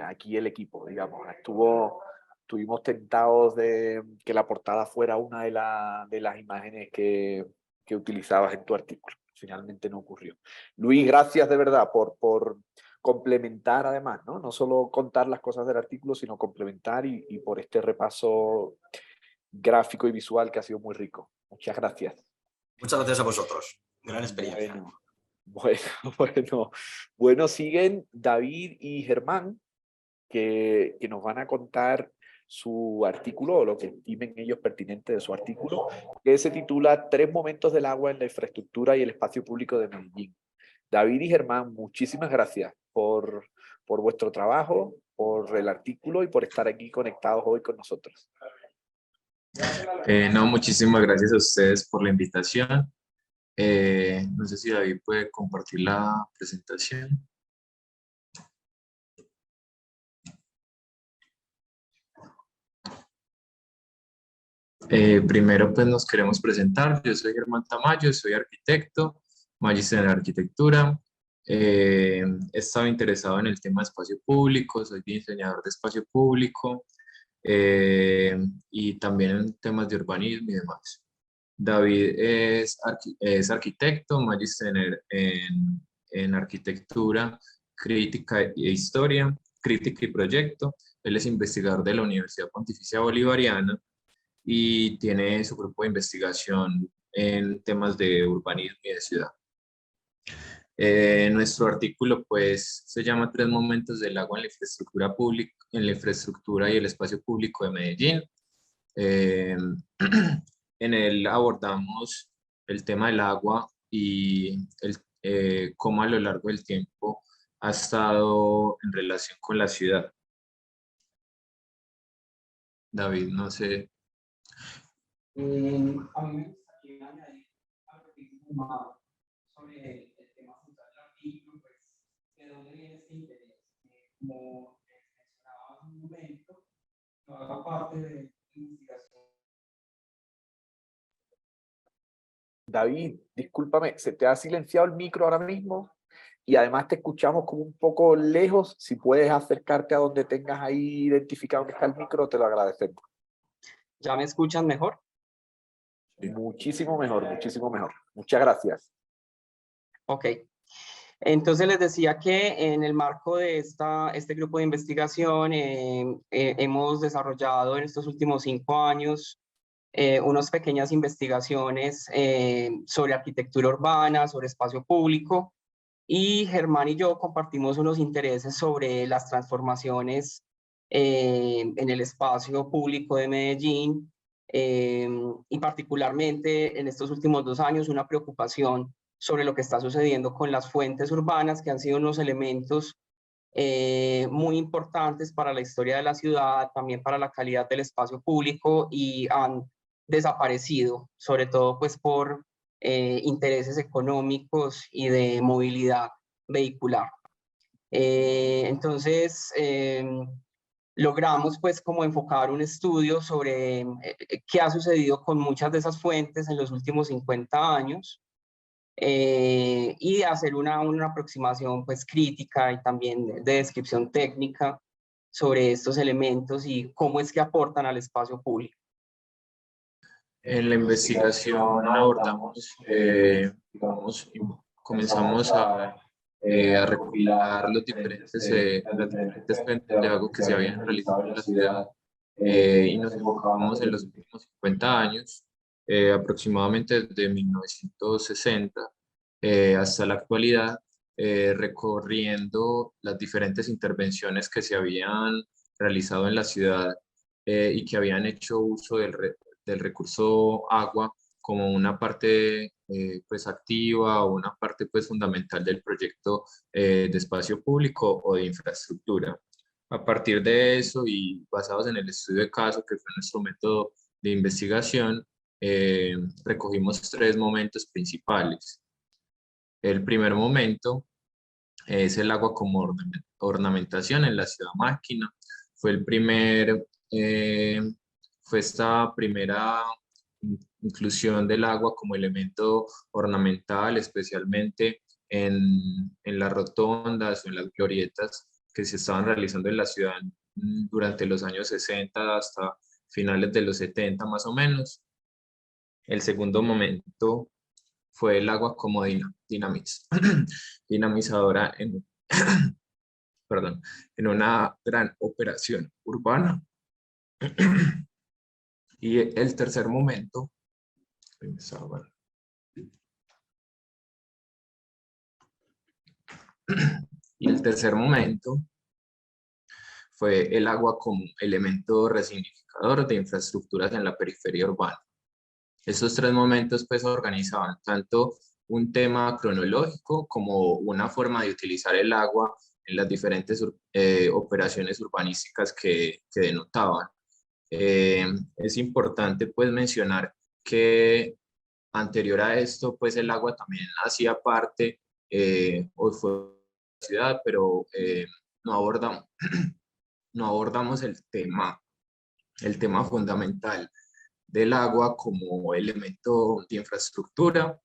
Aquí el equipo, digamos, estuvimos tentados de que la portada fuera una de las imágenes que utilizabas en tu artículo. Finalmente no ocurrió. Luis, gracias de verdad por complementar además, ¿no? No solo contar las cosas del artículo, sino complementar y por este repaso gráfico y visual que ha sido muy rico. Muchas gracias. Muchas gracias a vosotros. Gran experiencia. Bueno, siguen David y Germán, que nos van a contar su artículo, o lo que estimen ellos pertinente de su artículo, que se titula 3 momentos del agua en la infraestructura y el espacio público de Medellín. David y Germán, muchísimas gracias por vuestro trabajo, por el artículo y por estar aquí conectados hoy con nosotros. No, muchísimas gracias a ustedes por la invitación. No sé si David puede compartir la presentación. Primero, pues nos queremos presentar. Yo soy Germán Tamayo, soy arquitecto, magíster en arquitectura. He estado interesado en el tema de espacio público, soy diseñador de espacio público y también en temas de urbanismo y demás. David es arquitecto, magíster en arquitectura, crítica e historia, crítica y proyecto. Él es investigador de la Universidad Pontificia Bolivariana y tiene su grupo de investigación en temas de urbanismo y de ciudad. Nuestro artículo pues se llama 3 momentos del agua en la infraestructura pública, en la infraestructura y el espacio público de Medellín. En él abordamos el tema del agua y cómo a lo largo del tiempo ha estado en relación con la ciudad. David, no sé. A mí me gustaría añadir algo que dice sobre el tema central del artículo, pues, de dónde viene este interés. Como mencionaba hace un momento, yo hago parte de investigación. David, discúlpame, se te ha silenciado el micro ahora mismo y además te escuchamos como un poco lejos. Si puedes acercarte a donde tengas ahí identificado que está el micro, te lo agradecemos. ¿Ya me escuchan mejor? Muchísimo mejor, muchísimo mejor. Muchas gracias. Ok. Entonces les decía que en el marco de este grupo de investigación hemos desarrollado en estos últimos 5 años unas pequeñas investigaciones sobre arquitectura urbana, sobre espacio público, y Germán y yo compartimos unos intereses sobre las transformaciones en el espacio público de Medellín, y particularmente en estos últimos 2 años una preocupación sobre lo que está sucediendo con las fuentes urbanas, que han sido unos elementos muy importantes para la historia de la ciudad, también para la calidad del espacio público, y han desaparecido, sobre todo pues por intereses económicos y de movilidad vehicular. Entonces, logramos pues como enfocar un estudio sobre qué ha sucedido con muchas de esas fuentes en los últimos 50 años, y hacer una aproximación pues crítica y también de descripción técnica sobre estos elementos y cómo es que aportan al espacio público. En la investigación abordamos, digamos, comenzamos a recopilar las diferentes fuentes de agua que se habían realizado en la ciudad, y nos enfocamos en los últimos 50 años, aproximadamente desde 1960 hasta la actualidad, recorriendo las diferentes intervenciones que se habían realizado en la ciudad y que habían hecho uso del recurso agua como una parte pues activa o una parte pues fundamental del proyecto de espacio público o de infraestructura. A partir de eso y basados en el estudio de caso, que fue nuestro método de investigación, recogimos 3 momentos principales. El primer momento es el agua como ornamentación en la ciudad máquina. Fue esta primera inclusión del agua como elemento ornamental, especialmente en las rotondas o en las glorietas que se estaban realizando en la ciudad durante los años 60 hasta finales de los 70 más o menos. El segundo momento fue el agua como dinamizadora perdón, en una gran operación urbana. Y el tercer momento, fue el agua como elemento resignificador de infraestructuras en la periferia urbana. Estos 3 momentos pues organizaban tanto un tema cronológico como una forma de utilizar el agua en las diferentes operaciones urbanísticas que denotaban. Es importante pues mencionar que anterior a esto pues el agua también hacía parte o fue de la ciudad, pero no abordamos el tema fundamental del agua como elemento de infraestructura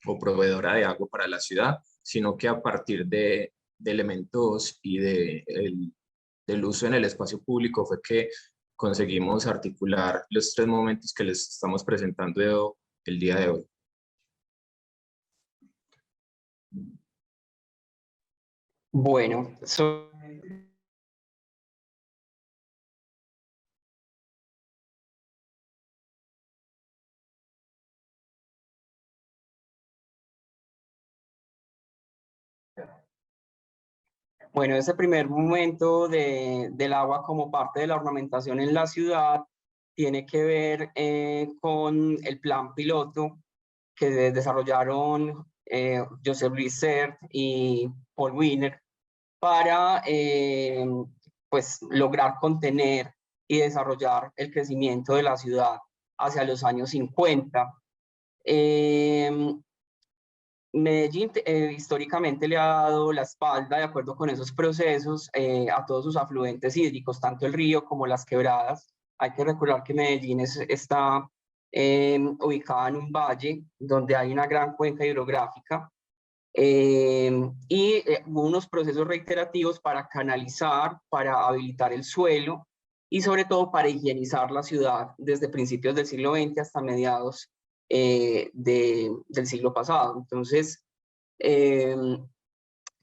o proveedora de agua para la ciudad, sino que a partir de elementos y del uso en el espacio público fue que conseguimos articular los 3 momentos que les estamos presentando el día de hoy. Bueno, Bueno, ese primer momento del agua como parte de la ornamentación en la ciudad tiene que ver con el plan piloto que desarrollaron Joseph Risser y Paul Wiener para pues, lograr contener y desarrollar el crecimiento de la ciudad hacia los años 50. Medellín históricamente le ha dado la espalda, de acuerdo con esos procesos, a todos sus afluentes hídricos, tanto el río como las quebradas. Hay que recordar que Medellín está ubicada en un valle donde hay una gran cuenca hidrográfica y hubo unos procesos reiterativos para canalizar, para habilitar el suelo y sobre todo para higienizar la ciudad desde principios del siglo XX hasta mediados del siglo pasado. Entonces,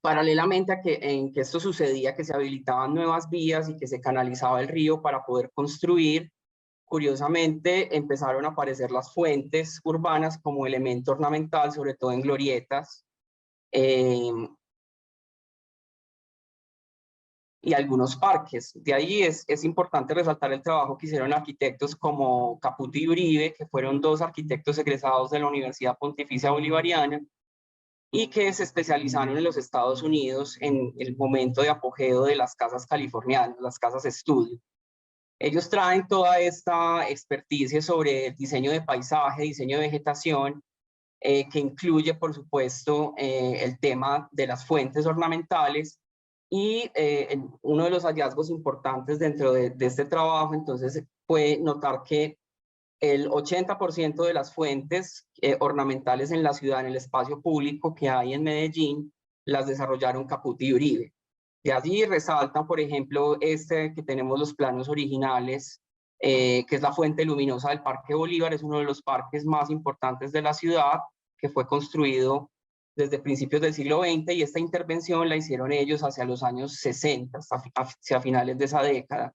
paralelamente a en que esto sucedía, que se habilitaban nuevas vías y que se canalizaba el río para poder construir, curiosamente empezaron a aparecer las fuentes urbanas como elemento ornamental, sobre todo en glorietas, y algunos parques. De ahí es importante resaltar el trabajo que hicieron arquitectos como Caputo y Uribe, que fueron 2 arquitectos egresados de la Universidad Pontificia Bolivariana y que se especializaron en los Estados Unidos en el momento de apogeo de las casas californianas, las casas estudio. Ellos traen toda esta experticia sobre el diseño de paisaje, diseño de vegetación, que incluye, por supuesto, el tema de las fuentes ornamentales. Y uno de los hallazgos importantes dentro de este trabajo, entonces, fue notar que el 80% de las fuentes ornamentales en la ciudad, en el espacio público que hay en Medellín, las desarrollaron Caputo y Uribe. De allí resaltan, por ejemplo, que tenemos los planos originales, que es la fuente luminosa del Parque Bolívar, es uno de los parques más importantes de la ciudad, que fue construido desde principios del siglo XX, y esta intervención la hicieron ellos hacia los años 60, hacia finales de esa década.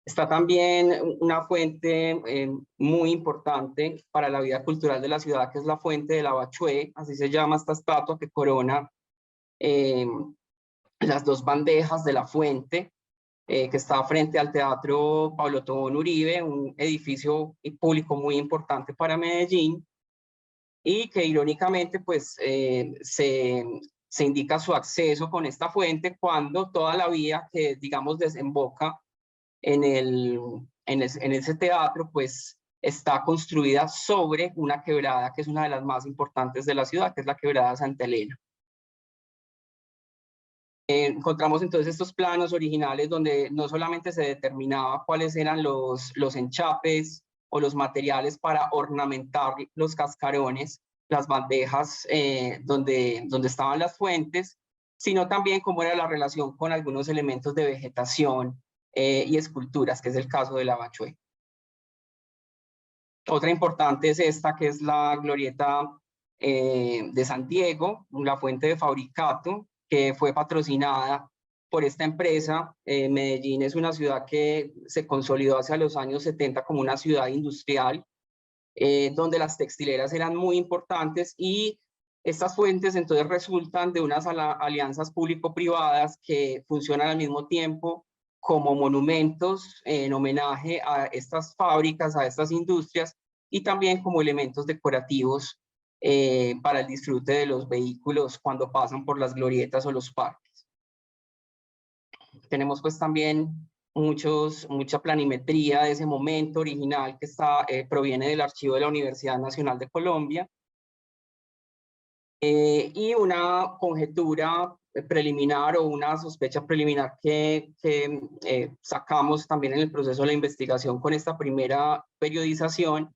Está también una fuente muy importante para la vida cultural de la ciudad, que es la fuente de la Bachué, así se llama esta estatua que corona las 2 bandejas de la fuente, que está frente al Teatro Pablo Tobón Uribe, un edificio público muy importante para Medellín. y que irónicamente pues se indica su acceso con esta fuente cuando toda la vía que digamos desemboca en ese teatro pues está construida sobre una quebrada que es una de las más importantes de la ciudad, que es la quebrada Santa Elena. Encontramos entonces estos planos originales donde no solamente se determinaba cuáles eran los enchapes o los materiales para ornamentar los cascarones, las bandejas donde estaban las fuentes, sino también cómo era la relación con algunos elementos de vegetación y esculturas, que es el caso de Lavachué. Otra importante es esta, que es la glorieta de San Diego, la fuente de Fabricato, que fue patrocinada por esta empresa. Medellín es una ciudad que se consolidó hacia los años 70 como una ciudad industrial, donde las textileras eran muy importantes, y estas fuentes entonces resultan de unas alianzas público-privadas que funcionan al mismo tiempo como monumentos en homenaje a estas fábricas, a estas industrias, y también como elementos decorativos para el disfrute de los vehículos cuando pasan por las glorietas o los parques. Tenemos pues también mucha planimetría de ese momento original que proviene del archivo de la Universidad Nacional de Colombia, y una conjetura preliminar o una sospecha preliminar que sacamos también en el proceso de la investigación con esta primera periodización,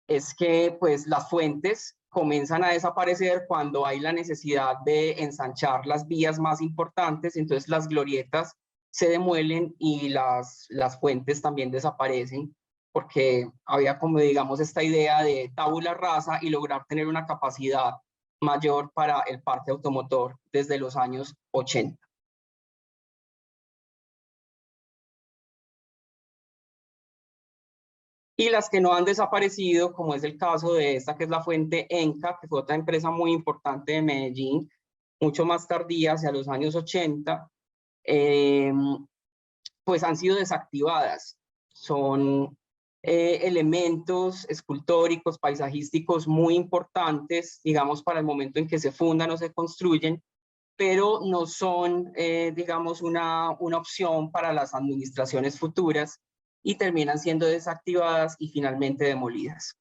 es que pues las fuentes comienzan a desaparecer cuando hay la necesidad de ensanchar las vías más importantes. Entonces las glorietas se demuelen y las fuentes también desaparecen, porque había como digamos esta idea de tabula rasa y lograr tener una capacidad mayor para el parque automotor desde los años 80. Y las que no han desaparecido, como es el caso de esta, que es la fuente ENCA, que fue otra empresa muy importante de Medellín, mucho más tardía, hacia los años 80, pues han sido desactivadas. Son elementos escultóricos, paisajísticos muy importantes, digamos, para el momento en que se fundan o se construyen, pero no son, digamos, una opción para las administraciones futuras, y terminan siendo desactivadas y finalmente demolidas.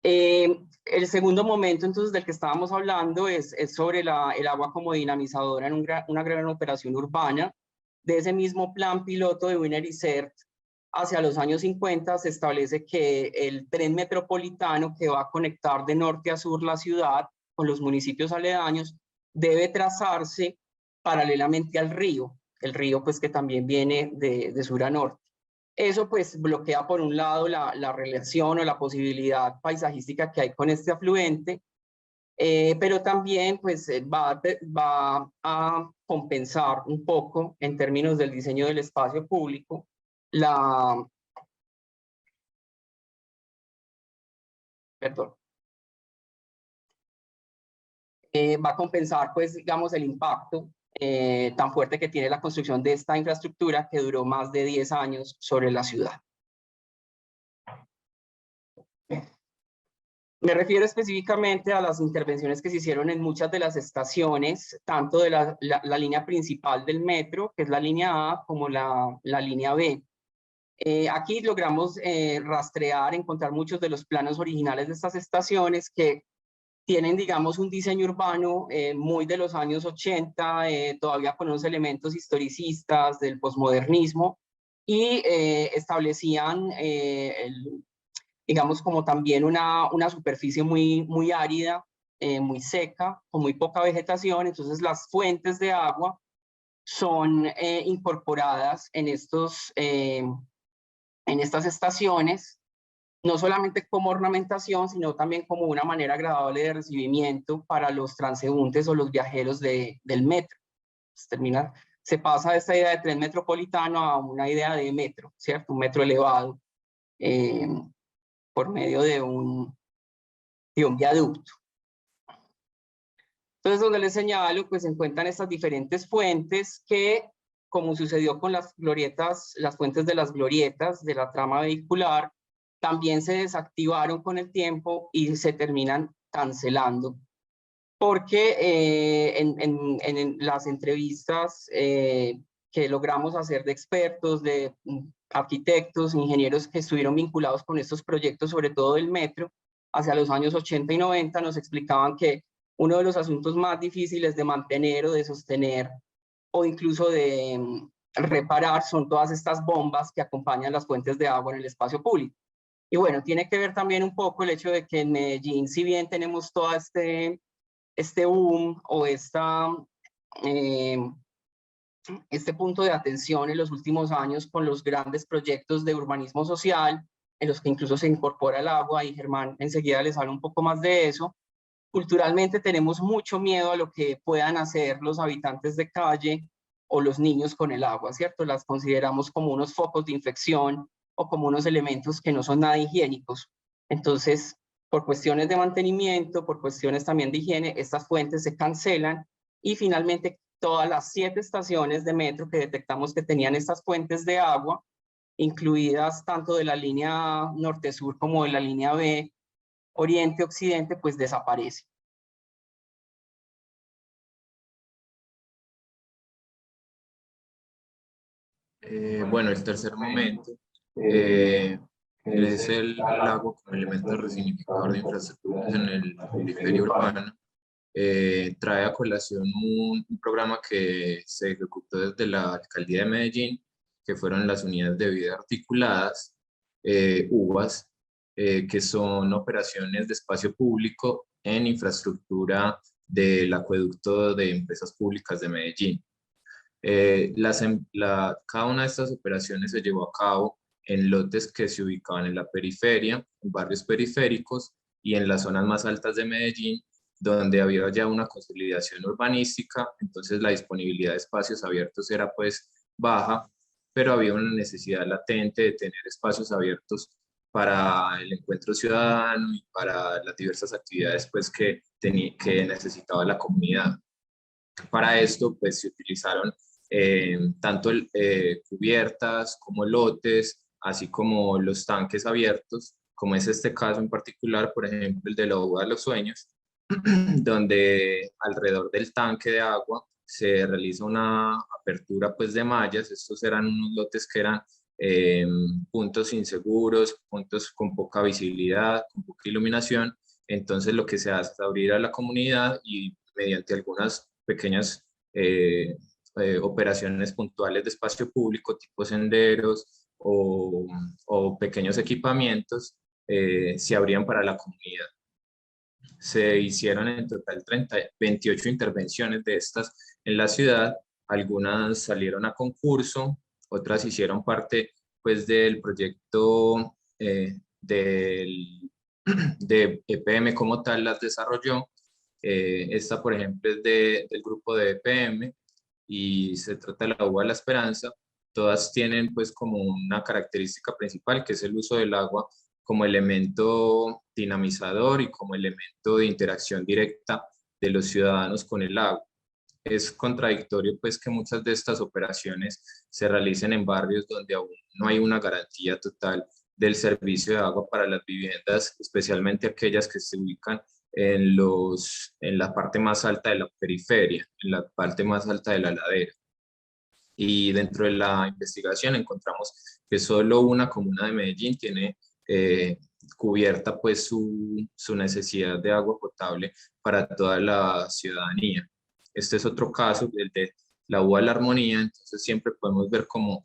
El segundo momento entonces del que estábamos hablando es sobre el agua como dinamizadora en una gran operación urbana. De ese mismo plan piloto de Wiener y Cerf, hacia los años 50 se establece que el tren metropolitano que va a conectar de norte a sur la ciudad con los municipios aledaños debe trazarse paralelamente al río, el río pues que también viene de sur a norte. Eso pues bloquea por un lado la relación o la posibilidad paisajística que hay con este afluente, pero también pues va a compensar un poco en términos del diseño del espacio público va a compensar pues digamos el impacto tan fuerte que tiene la construcción de esta infraestructura que duró más de 10 años sobre la ciudad. Me refiero específicamente a las intervenciones que se hicieron en muchas de las estaciones, tanto de la línea principal del metro, que es la línea A, como la línea B. Aquí logramos rastrear, encontrar muchos de los planos originales de estas estaciones que tienen, digamos, un diseño urbano muy de los años 80, todavía con unos elementos historicistas del posmodernismo, y establecían, digamos, como también una superficie muy árida, muy seca, con muy poca vegetación. Entonces las fuentes de agua son incorporadas en estas estaciones, no solamente como ornamentación, sino también como una manera agradable de recibimiento para los transeúntes o los viajeros del metro. Se pasa de esta idea de tren metropolitano a una idea de metro, ¿cierto? Un metro elevado por medio de un viaducto. Entonces, donde les señalo, pues se encuentran estas diferentes fuentes que como sucedió con las glorietas, las fuentes de las glorietas de la trama vehicular, también se desactivaron con el tiempo y se terminan cancelando. Porque en las entrevistas que logramos hacer de expertos, de arquitectos, ingenieros que estuvieron vinculados con estos proyectos, sobre todo del metro, hacia los años 80 y 90, nos explicaban que uno de los asuntos más difíciles de mantener o de sostener o incluso de reparar son todas estas bombas que acompañan las fuentes de agua en el espacio público. Y bueno, tiene que ver también un poco el hecho de que en Medellín, si bien tenemos todo este boom o este punto de atención en los últimos años con los grandes proyectos de urbanismo social, en los que incluso se incorpora el agua, y Germán enseguida les habla un poco más de eso. Culturalmente tenemos mucho miedo a lo que puedan hacer los habitantes de calle o los niños con el agua, ¿cierto? Las consideramos como unos focos de infección o como unos elementos que no son nada higiénicos. Entonces, por cuestiones de mantenimiento, por cuestiones también de higiene, estas fuentes se cancelan y finalmente todas las 7 estaciones de metro que detectamos que tenían estas fuentes de agua, incluidas tanto de la línea norte-sur como de la línea B, oriente-occidente, pues desaparece. Bueno, el tercer momento es el lago como elemento resignificador de infraestructuras en el hemisferio urbano. Trae a colación un programa que se ejecutó desde la Alcaldía de Medellín, que fueron las unidades de vida articuladas, UVAS, que son operaciones de espacio público en infraestructura del acueducto de empresas públicas de Medellín. Cada una de estas operaciones se llevó a cabo en lotes que se ubicaban en la periferia, en barrios periféricos y en las zonas más altas de Medellín, donde había ya una consolidación urbanística. Entonces la disponibilidad de espacios abiertos era pues baja, pero había una necesidad latente de tener espacios abiertos para el encuentro ciudadano y para las diversas actividades pues que necesitaba la comunidad. Para esto pues se utilizaron tanto cubiertas como lotes, así como los tanques abiertos, como es este caso en particular, por ejemplo, el de la Uva de los Sueños, donde alrededor del tanque de agua se realiza una apertura pues de mallas. Estos eran unos lotes que eran puntos inseguros, puntos con poca visibilidad, con poca iluminación. Entonces lo que se hace es abrir a la comunidad y mediante algunas pequeñas operaciones puntuales de espacio público, tipo senderos o pequeños equipamientos, se abrían para la comunidad. Se hicieron en total 28 intervenciones de estas en la ciudad. Algunas salieron a concurso, otras hicieron parte pues del proyecto de EPM como tal, las desarrolló. Esta, por ejemplo, es del grupo de EPM y se trata de la Uva de la Esperanza. Todas tienen pues como una característica principal, que es el uso del agua como elemento dinamizador y como elemento de interacción directa de los ciudadanos con el agua. Es contradictorio pues que muchas de estas operaciones se realicen en barrios donde aún no hay una garantía total del servicio de agua para las viviendas, especialmente aquellas que se ubican en la parte más alta de la periferia, en la parte más alta de la ladera. Y dentro de la investigación encontramos que solo una comuna de Medellín tiene cubierta pues su necesidad de agua potable para toda la ciudadanía. Este es otro caso, el de la Uva de la Armonía. Entonces siempre podemos ver como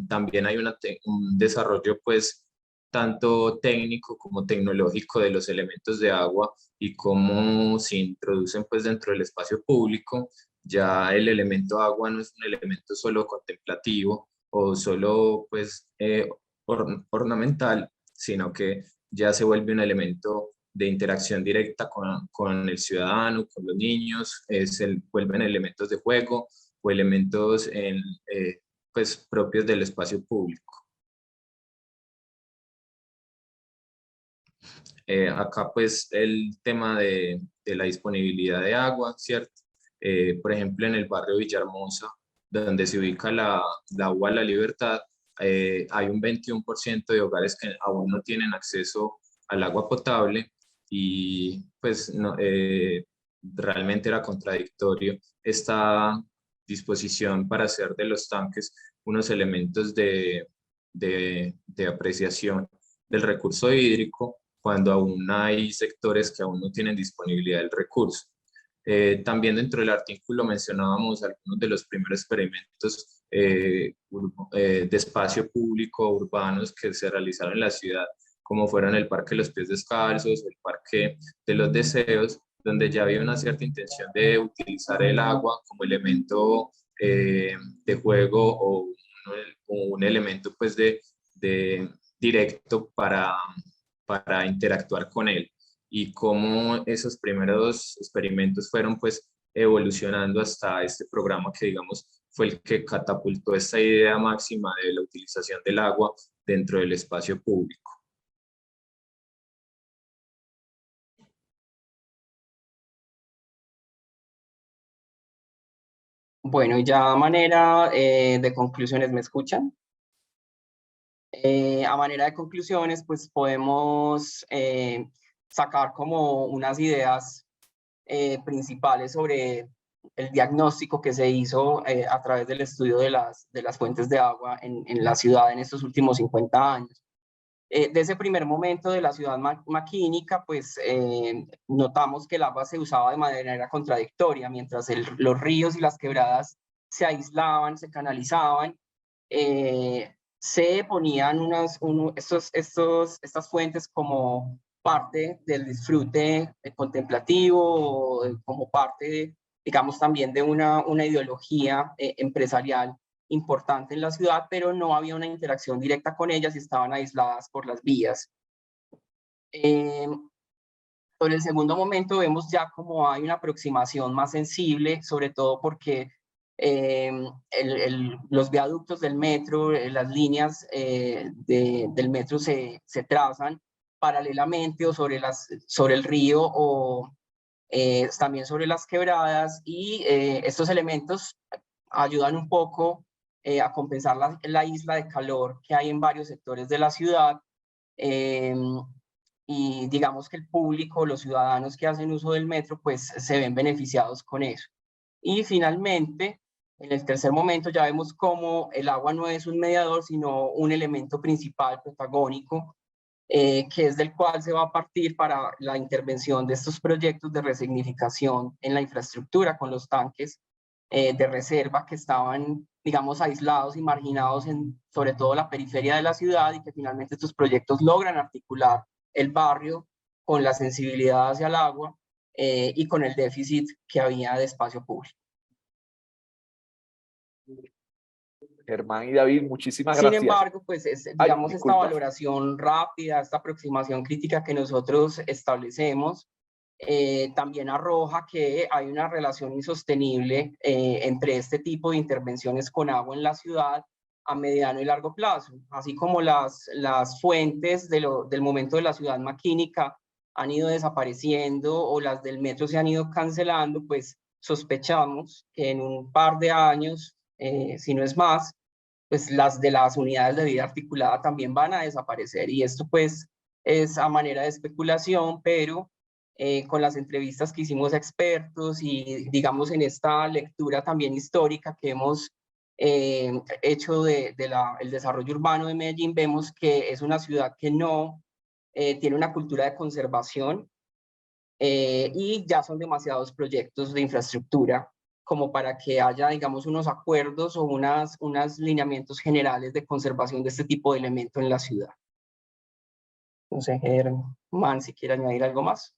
también hay un desarrollo pues tanto técnico como tecnológico de los elementos de agua y cómo se introducen pues dentro del espacio público. Ya el elemento agua no es un elemento solo contemplativo o solo pues ornamental, sino que ya se vuelve un elemento de interacción directa con el ciudadano, con los niños. Vuelven elementos de juego o elementos pues propios del espacio público. Acá pues el tema de la disponibilidad de agua, ¿cierto? Por ejemplo, en el barrio Villahermosa, donde se ubica la UA La Libertad, hay un 21% de hogares que aún no tienen acceso al agua potable y pues no, realmente era contradictorio esta disposición para hacer de los tanques unos elementos de apreciación del recurso hídrico cuando aún hay sectores que aún no tienen disponibilidad del recurso. También dentro del artículo mencionábamos algunos de los primeros experimentos de espacio público urbanos que se realizaron en la ciudad, como fueron el Parque de los Pies Descalzos, el Parque de los Deseos, donde ya había una cierta intención de utilizar el agua como elemento de juego o un elemento pues de directo para interactuar con él, y cómo esos primeros experimentos fueron pues evolucionando hasta este programa que digamos fue el que catapultó esta idea máxima de la utilización del agua dentro del espacio público. Bueno, ya a manera de conclusiones, ¿me escuchan? A manera de conclusiones, pues podemos sacar como unas ideas principales sobre el diagnóstico que se hizo a través del estudio de las fuentes de agua en la ciudad en estos últimos 50 años. De ese primer momento de la ciudad maquínica, pues notamos que el agua se usaba de manera contradictoria, mientras los ríos y las quebradas se aislaban, se canalizaban, se ponían estas fuentes como parte del disfrute contemplativo, como parte, digamos, también de una ideología empresarial importante en la ciudad, pero no había una interacción directa con ellas y estaban aisladas por las vías. Sobre el segundo momento vemos ya como hay una aproximación más sensible, sobre todo porque los viaductos del metro, las líneas del metro se trazan paralelamente o sobre el río o también sobre las quebradas, y estos elementos ayudan un poco a compensar la isla de calor que hay en varios sectores de la ciudad, y digamos que el público, los ciudadanos que hacen uso del metro, pues se ven beneficiados con eso. Y finalmente, en el tercer momento ya vemos cómo el agua no es un mediador, sino un elemento principal, protagónico, que es del cual se va a partir para la intervención de estos proyectos de resignificación en la infraestructura con los tanques de reserva que estaban, digamos, aislados y marginados sobre todo la periferia de la ciudad, y que finalmente estos proyectos logran articular el barrio con la sensibilidad hacia el agua y con el déficit que había de espacio público. Germán y David, muchísimas Sin gracias. embargo, pues digamos, esta valoración rápida, esta aproximación crítica que nosotros establecemos, también arroja que hay una relación insostenible entre este tipo de intervenciones con agua en la ciudad a mediano y largo plazo, así como las fuentes del momento de la ciudad maquínica han ido desapareciendo o las del metro se han ido cancelando, pues sospechamos que en un par de años, si no es más, pues las de las unidades de vida articulada también van a desaparecer, y esto pues es a manera de especulación, pero con las entrevistas que hicimos a expertos y digamos en esta lectura también histórica que hemos hecho el desarrollo urbano de Medellín, vemos que es una ciudad que no tiene una cultura de conservación y ya son demasiados proyectos de infraestructura como para que haya, digamos, unos acuerdos o unos lineamientos generales de conservación de este tipo de elemento en la ciudad. Entonces, Germán, si quiere añadir algo más.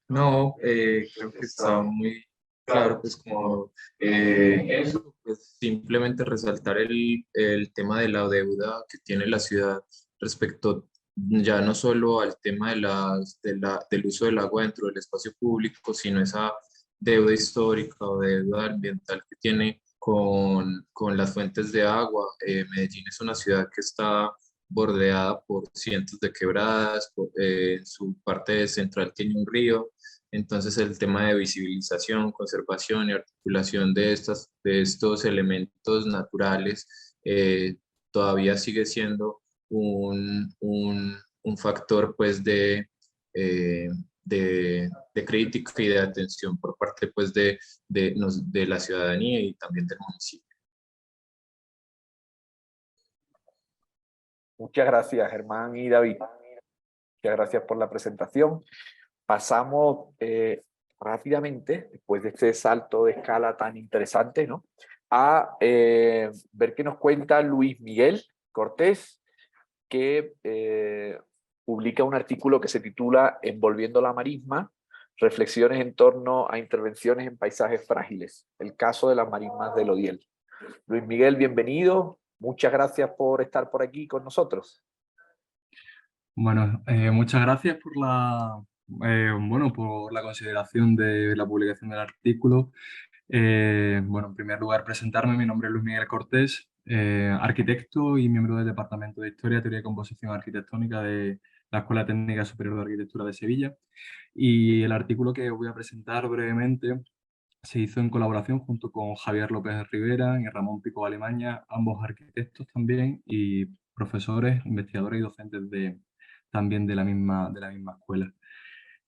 No, creo que está muy claro, pues como eso, pues simplemente resaltar el tema de la deuda que tiene la ciudad respecto ya no solo al tema del uso del agua dentro del espacio público, sino esa deuda histórica o deuda ambiental que tiene con las fuentes de agua. Medellín es una ciudad que está bordeada por cientos de quebradas, en su parte central tiene un río. Entonces el tema de visibilización, conservación y articulación de estos elementos naturales todavía sigue siendo un factor pues eh, de crítica y de atención por parte pues de la ciudadanía y también del municipio. Muchas gracias, Germán y David. Muchas gracias por la presentación. Pasamos rápidamente, después de este salto de escala tan interesante, ¿no?, a ver qué nos cuenta Luis Miguel Cortés, que publica un artículo que se titula Envolviendo la marisma, reflexiones en torno a intervenciones en paisajes frágiles, el caso de las marismas del Odiel. Luis Miguel, bienvenido. Muchas gracias por estar por aquí con nosotros. Bueno, muchas gracias por por la consideración de la publicación del artículo. Bueno, en primer lugar, presentarme. Mi nombre es Luis Miguel Cortés, arquitecto y miembro del Departamento de Historia, Teoría y Composición Arquitectónica de la Escuela Técnica Superior de Arquitectura de Sevilla. Y el artículo que voy a presentar brevemente se hizo en colaboración junto con Javier López Rivera y Ramón Pico Alimaña, ambos arquitectos también y profesores, investigadores y docentes también de la misma escuela.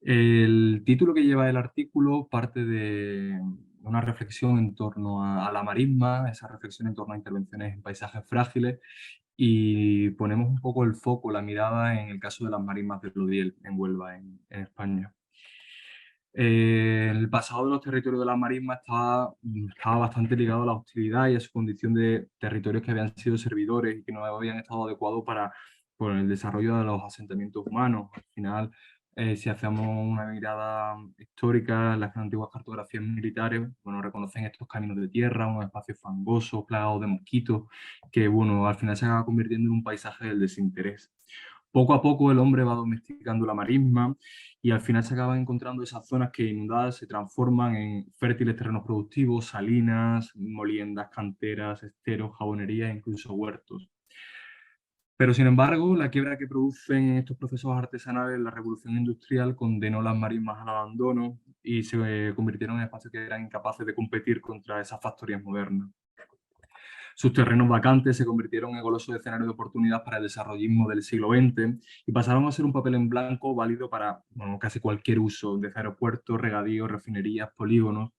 El título que lleva el artículo parte de una reflexión en torno a la marisma, esa reflexión en torno a intervenciones en paisajes frágiles, y ponemos un poco el foco, la mirada en el caso de las marismas del Odiel en Huelva, en España. El pasado de los territorios de las marismas estaba bastante ligado a la hostilidad y a su condición de territorios que habían sido servidores y que no habían estado adecuados para el desarrollo de los asentamientos humanos. Al final, si hacemos una mirada histórica, las antiguas cartografías militares, bueno, reconocen estos caminos de tierra, unos espacios fangosos, plagados de mosquitos, que bueno, al final se acaba convirtiendo en un paisaje del desinterés. Poco a poco el hombre va domesticando la marisma y al final se acaban encontrando esas zonas que inundadas se transforman en fértiles terrenos productivos, salinas, moliendas, canteras, esteros, jabonerías e incluso huertos. Pero sin embargo, la quiebra que producen estos procesos artesanales, la revolución industrial, condenó las marismas al abandono y se convirtieron en espacios que eran incapaces de competir contra esas factorías modernas. Sus terrenos vacantes se convirtieron en golosos escenarios de oportunidad para el desarrollismo del siglo XX y pasaron a ser un papel en blanco válido para casi cualquier uso, desde aeropuertos, regadíos, refinerías, polígonos.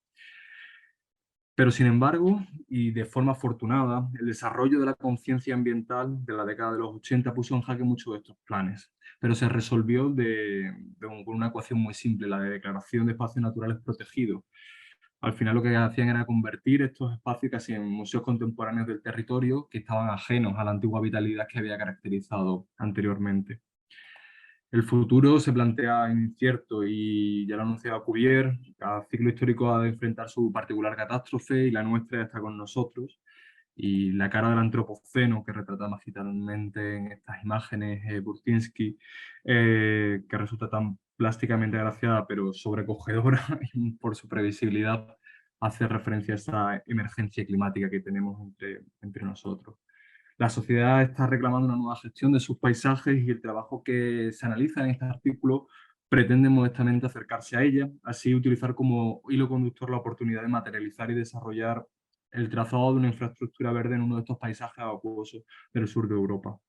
Pero sin embargo, y de forma afortunada, el desarrollo de la conciencia ambiental de la década de los 80 puso en jaque muchos de estos planes, pero se resolvió con una ecuación muy simple, la de declaración de espacios naturales protegidos. Al final lo que hacían era convertir estos espacios casi en museos contemporáneos del territorio que estaban ajenos a la antigua vitalidad que había caracterizado anteriormente. El futuro se plantea incierto y ya lo anunciaba Cuvier, cada ciclo histórico ha de enfrentar su particular catástrofe y la nuestra está con nosotros. Y la cara del antropoceno que retrata magistralmente en estas imágenes Burtynsky, que resulta tan plásticamente agraciada pero sobrecogedora por su previsibilidad, hace referencia a esa emergencia climática que tenemos entre nosotros. La sociedad está reclamando una nueva gestión de sus paisajes y el trabajo que se analiza en este artículo pretende modestamente acercarse a ella, así utilizar como hilo conductor la oportunidad de materializar y desarrollar el trazado de una infraestructura verde en uno de estos paisajes acuosos del sur de Europa.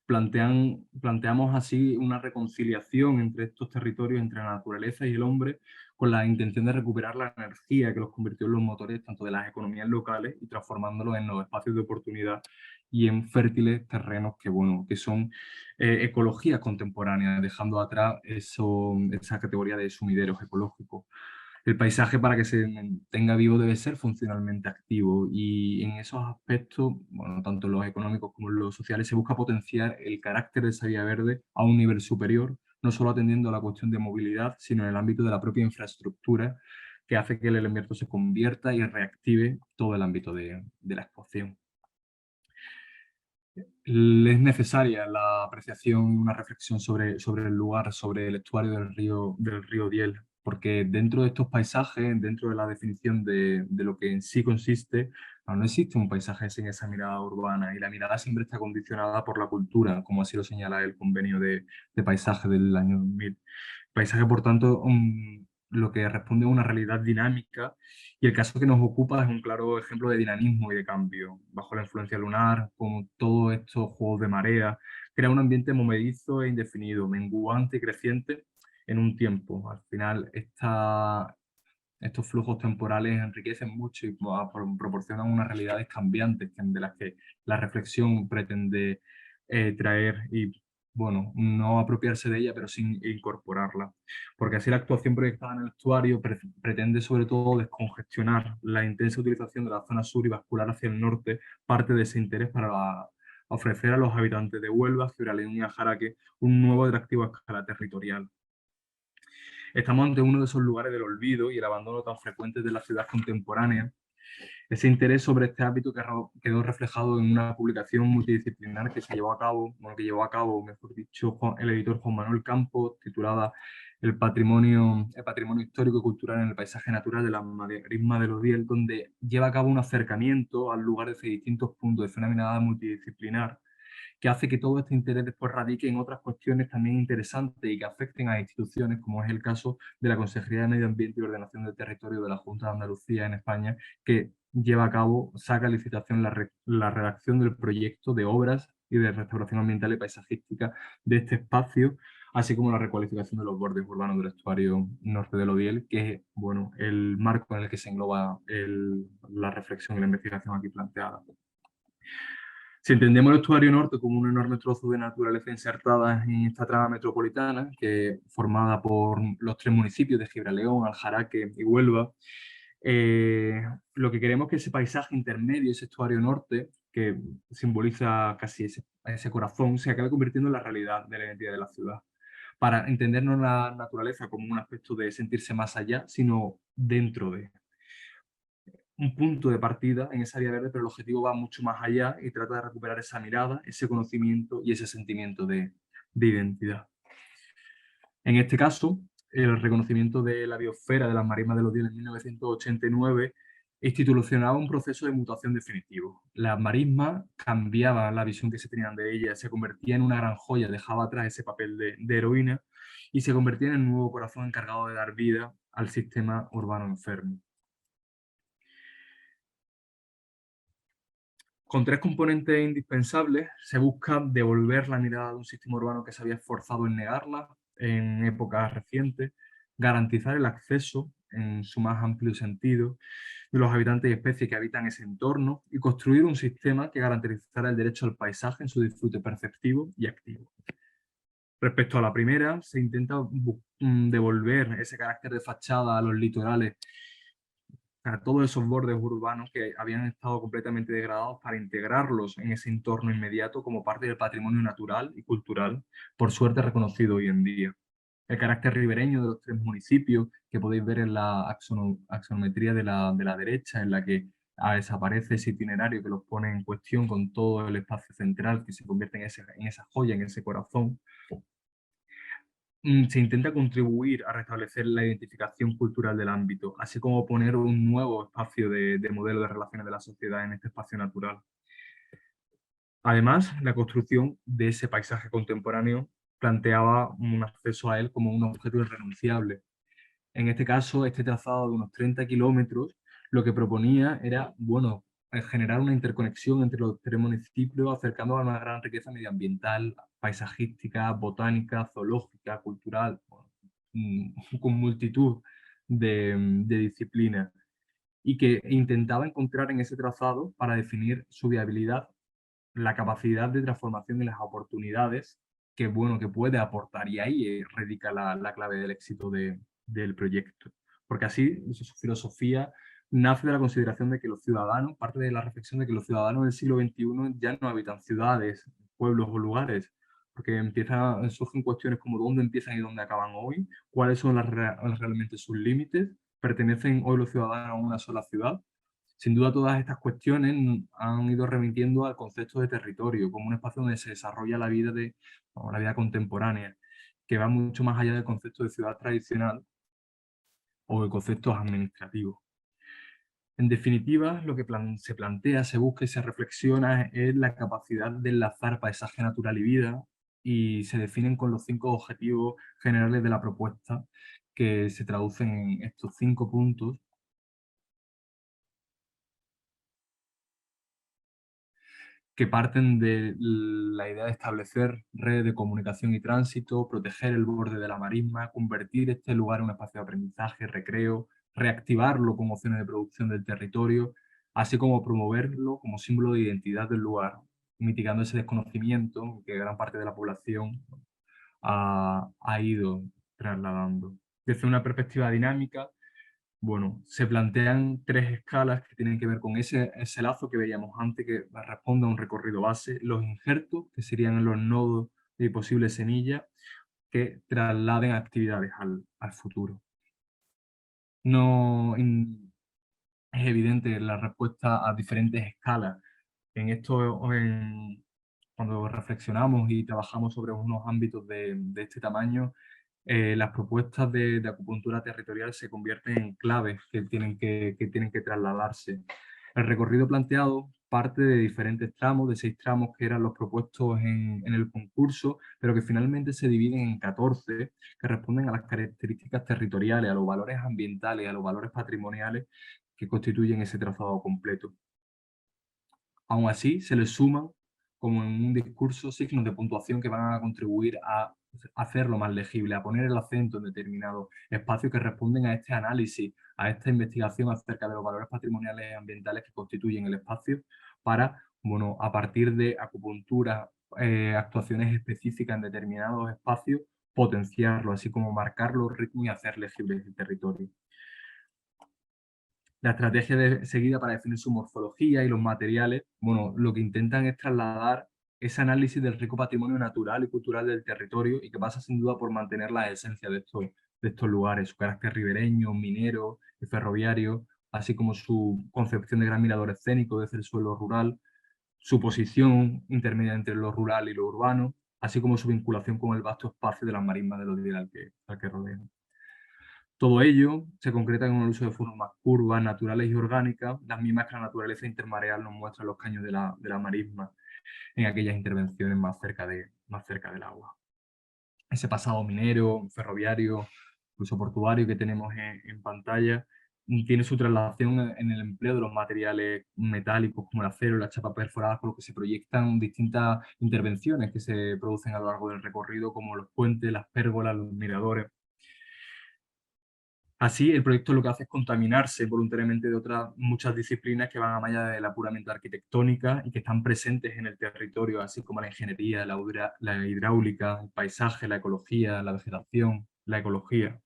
Planteamos así una reconciliación entre estos territorios, entre la naturaleza y el hombre, con la intención de recuperar la energía que los convirtió en los motores tanto de las economías locales y transformándolos en los espacios de oportunidad y en fértiles terrenos que son ecologías contemporáneas, dejando atrás esa categoría de sumideros ecológicos. El paisaje, para que se mantenga vivo, debe ser funcionalmente activo y en esos aspectos, bueno, tanto en los económicos como en los sociales, se busca potenciar el carácter de esa vía verde a un nivel superior, no solo atendiendo a la cuestión de movilidad, sino en el ámbito de la propia infraestructura, que hace que el elemento se convierta y reactive todo el ámbito de la exposición. Es necesaria la apreciación y una reflexión sobre el lugar, sobre el estuario del río Diel, porque dentro de estos paisajes, dentro de la definición de lo que en sí consiste, No existe un paisaje sin esa mirada urbana y la mirada siempre está condicionada por la cultura, como así lo señala el convenio de paisaje del año 2000. Paisaje, por tanto, lo que responde a una realidad dinámica y el caso que nos ocupa es un claro ejemplo de dinamismo y de cambio. Bajo la influencia lunar, como todos estos juegos de marea, crea un ambiente movedizo e indefinido, menguante y creciente en un tiempo. Al final, estos flujos temporales enriquecen mucho y proporcionan unas realidades cambiantes de las que la reflexión pretende traer y, bueno, no apropiarse de ella, pero sin incorporarla. Porque así la actuación proyectada en el estuario pretende sobre todo descongestionar la intensa utilización de la zona sur y bascular hacia el norte parte de ese interés para ofrecer a los habitantes de Huelva, Ciudad León y Ajaraque un nuevo atractivo a escala territorial. Estamos ante uno de esos lugares del olvido y el abandono tan frecuente de la ciudad contemporánea. Ese interés sobre este hábito quedó reflejado en una publicación multidisciplinar que llevó a cabo, mejor dicho, el editor Juan Manuel Campos, titulada el patrimonio histórico y cultural en el paisaje natural de la marisma del Odiel, donde lleva a cabo un acercamiento al lugar desde distintos puntos de una mirada multidisciplinar, que hace que todo este interés después radique en otras cuestiones también interesantes y que afecten a instituciones, como es el caso de la Consejería de Medio Ambiente y Ordenación del Territorio de la Junta de Andalucía en España, que lleva a cabo, saca a licitación la redacción del proyecto de obras y de restauración ambiental y paisajística de este espacio, así como la recualificación de los bordes urbanos del estuario norte del Odiel, que es, bueno, el marco en el que se engloba la reflexión y la investigación aquí planteada. Si entendemos el estuario norte como un enorme trozo de naturaleza insertada en esta trama metropolitana, que formada por los 3 municipios de Gibraleón, Aljaraque y Huelva, lo que queremos es que ese paisaje intermedio, ese estuario norte, que simboliza casi ese corazón, se acabe convirtiendo en la realidad de la identidad de la ciudad. Para entendernos la naturaleza como un aspecto de sentirse más allá, sino dentro de un punto de partida en esa área verde, pero el objetivo va mucho más allá y trata de recuperar esa mirada, ese conocimiento y ese sentimiento de identidad. En este caso, el reconocimiento de la biosfera de las marismas del Odiel en 1989 institucionaba un proceso de mutación definitivo. Las marismas cambiaban la visión que se tenían de ellas, se convertía en una gran joya, dejaba atrás ese papel de heroína y se convertía en el nuevo corazón encargado de dar vida al sistema urbano enfermo. Con 3 componentes indispensables se busca devolver la mirada de un sistema urbano que se había esforzado en negarla en épocas recientes, garantizar el acceso en su más amplio sentido de los habitantes y especies que habitan ese entorno y construir un sistema que garantizara el derecho al paisaje en su disfrute perceptivo y activo. Respecto a la primera, se intenta devolver ese carácter de fachada a los litorales, a todos esos bordes urbanos que habían estado completamente degradados, para integrarlos en ese entorno inmediato como parte del patrimonio natural y cultural, por suerte reconocido hoy en día. El carácter ribereño de los 3 municipios, que podéis ver en la axonometría de la derecha, en la que desaparece ese itinerario que los pone en cuestión con todo el espacio central que se convierte en esa joya, en ese corazón. Se intenta contribuir a restablecer la identificación cultural del ámbito, así como poner un nuevo espacio de modelo de relaciones de la sociedad en este espacio natural. Además, la construcción de ese paisaje contemporáneo planteaba un acceso a él como un objeto irrenunciable. En este caso, este trazado de unos 30 kilómetros, lo que proponía era, bueno, generar una interconexión entre los 3 municipios, acercando a una gran riqueza medioambiental, paisajística, botánica, zoológica, cultural, con multitud de disciplinas, y que intentaba encontrar en ese trazado, para definir su viabilidad, la capacidad de transformación y las oportunidades que, bueno, que puede aportar, y ahí radica la clave del éxito del proyecto. Porque así su filosofía nace de la consideración de que los ciudadanos, parte de la reflexión de que los ciudadanos del siglo XXI ya no habitan ciudades, pueblos o lugares, porque surgen cuestiones como dónde empiezan y dónde acaban hoy, cuáles son realmente sus límites, pertenecen hoy los ciudadanos a una sola ciudad. Sin duda, todas estas cuestiones han ido remitiendo al concepto de territorio como un espacio donde se desarrolla la vida contemporánea, que va mucho más allá del concepto de ciudad tradicional o de conceptos administrativos. En definitiva, lo que se plantea, se busca y se reflexiona es la capacidad de enlazar paisaje natural y vida, y se definen con los 5 objetivos generales de la propuesta, que se traducen en estos 5 puntos, que parten de la idea de establecer redes de comunicación y tránsito, proteger el borde de la marisma, convertir este lugar en un espacio de aprendizaje, recreo, reactivarlo con opciones de producción del territorio, así como promoverlo como símbolo de identidad del lugar, mitigando ese desconocimiento que gran parte de la población ha ido trasladando. Desde una perspectiva dinámica, bueno, se plantean 3 escalas que tienen que ver con ese lazo que veíamos antes, que responde a un recorrido base, los injertos, que serían los nodos de posibles semillas, que trasladen actividades al futuro. No es evidente la respuesta a diferentes escalas. En esto, cuando reflexionamos y trabajamos sobre unos ámbitos de este tamaño, las propuestas de acupuntura territorial se convierten en claves que tienen que trasladarse. El recorrido planteado parte de diferentes tramos, de 6 tramos que eran los propuestos en el concurso, pero que finalmente se dividen en 14, que responden a las características territoriales, a los valores ambientales, a los valores patrimoniales que constituyen ese trazado completo. Aún así, se les suman, como en un discurso, signos de puntuación que van a contribuir a hacerlo más legible, a poner el acento en determinados espacios que responden a este análisis, a esta investigación acerca de los valores patrimoniales y ambientales que constituyen el espacio, para, bueno, a partir de acupuntura, actuaciones específicas en determinados espacios, potenciarlo, así como marcar los ritmos y hacer legible el territorio. La estrategia seguida para definir su morfología y los materiales, bueno, lo que intentan es trasladar ese análisis del rico patrimonio natural y cultural del territorio, y que pasa sin duda por mantener la esencia de estos lugares, su carácter ribereño, minero y ferroviario, así como su concepción de gran mirador escénico desde el suelo rural, su posición intermedia entre lo rural y lo urbano, así como su vinculación con el vasto espacio de las marismas de los días al que rodean. Todo ello se concreta en un uso de formas curvas, naturales y orgánicas, las mismas que la naturaleza intermareal nos muestra en los caños de la marisma, en aquellas intervenciones más cerca del agua. Ese pasado minero, ferroviario, incluso portuario que tenemos en pantalla, tiene su traslación en el empleo de los materiales metálicos como el acero y la chapa perforada, por lo que se proyectan distintas intervenciones que se producen a lo largo del recorrido, como los puentes, las pérgolas, los miradores. Así, el proyecto lo que hace es contaminarse voluntariamente de otras muchas disciplinas que van a más allá de la puramente arquitectónica y que están presentes en el territorio, así como la ingeniería, la hidráulica, el paisaje, la ecología, la vegetación, la ecología.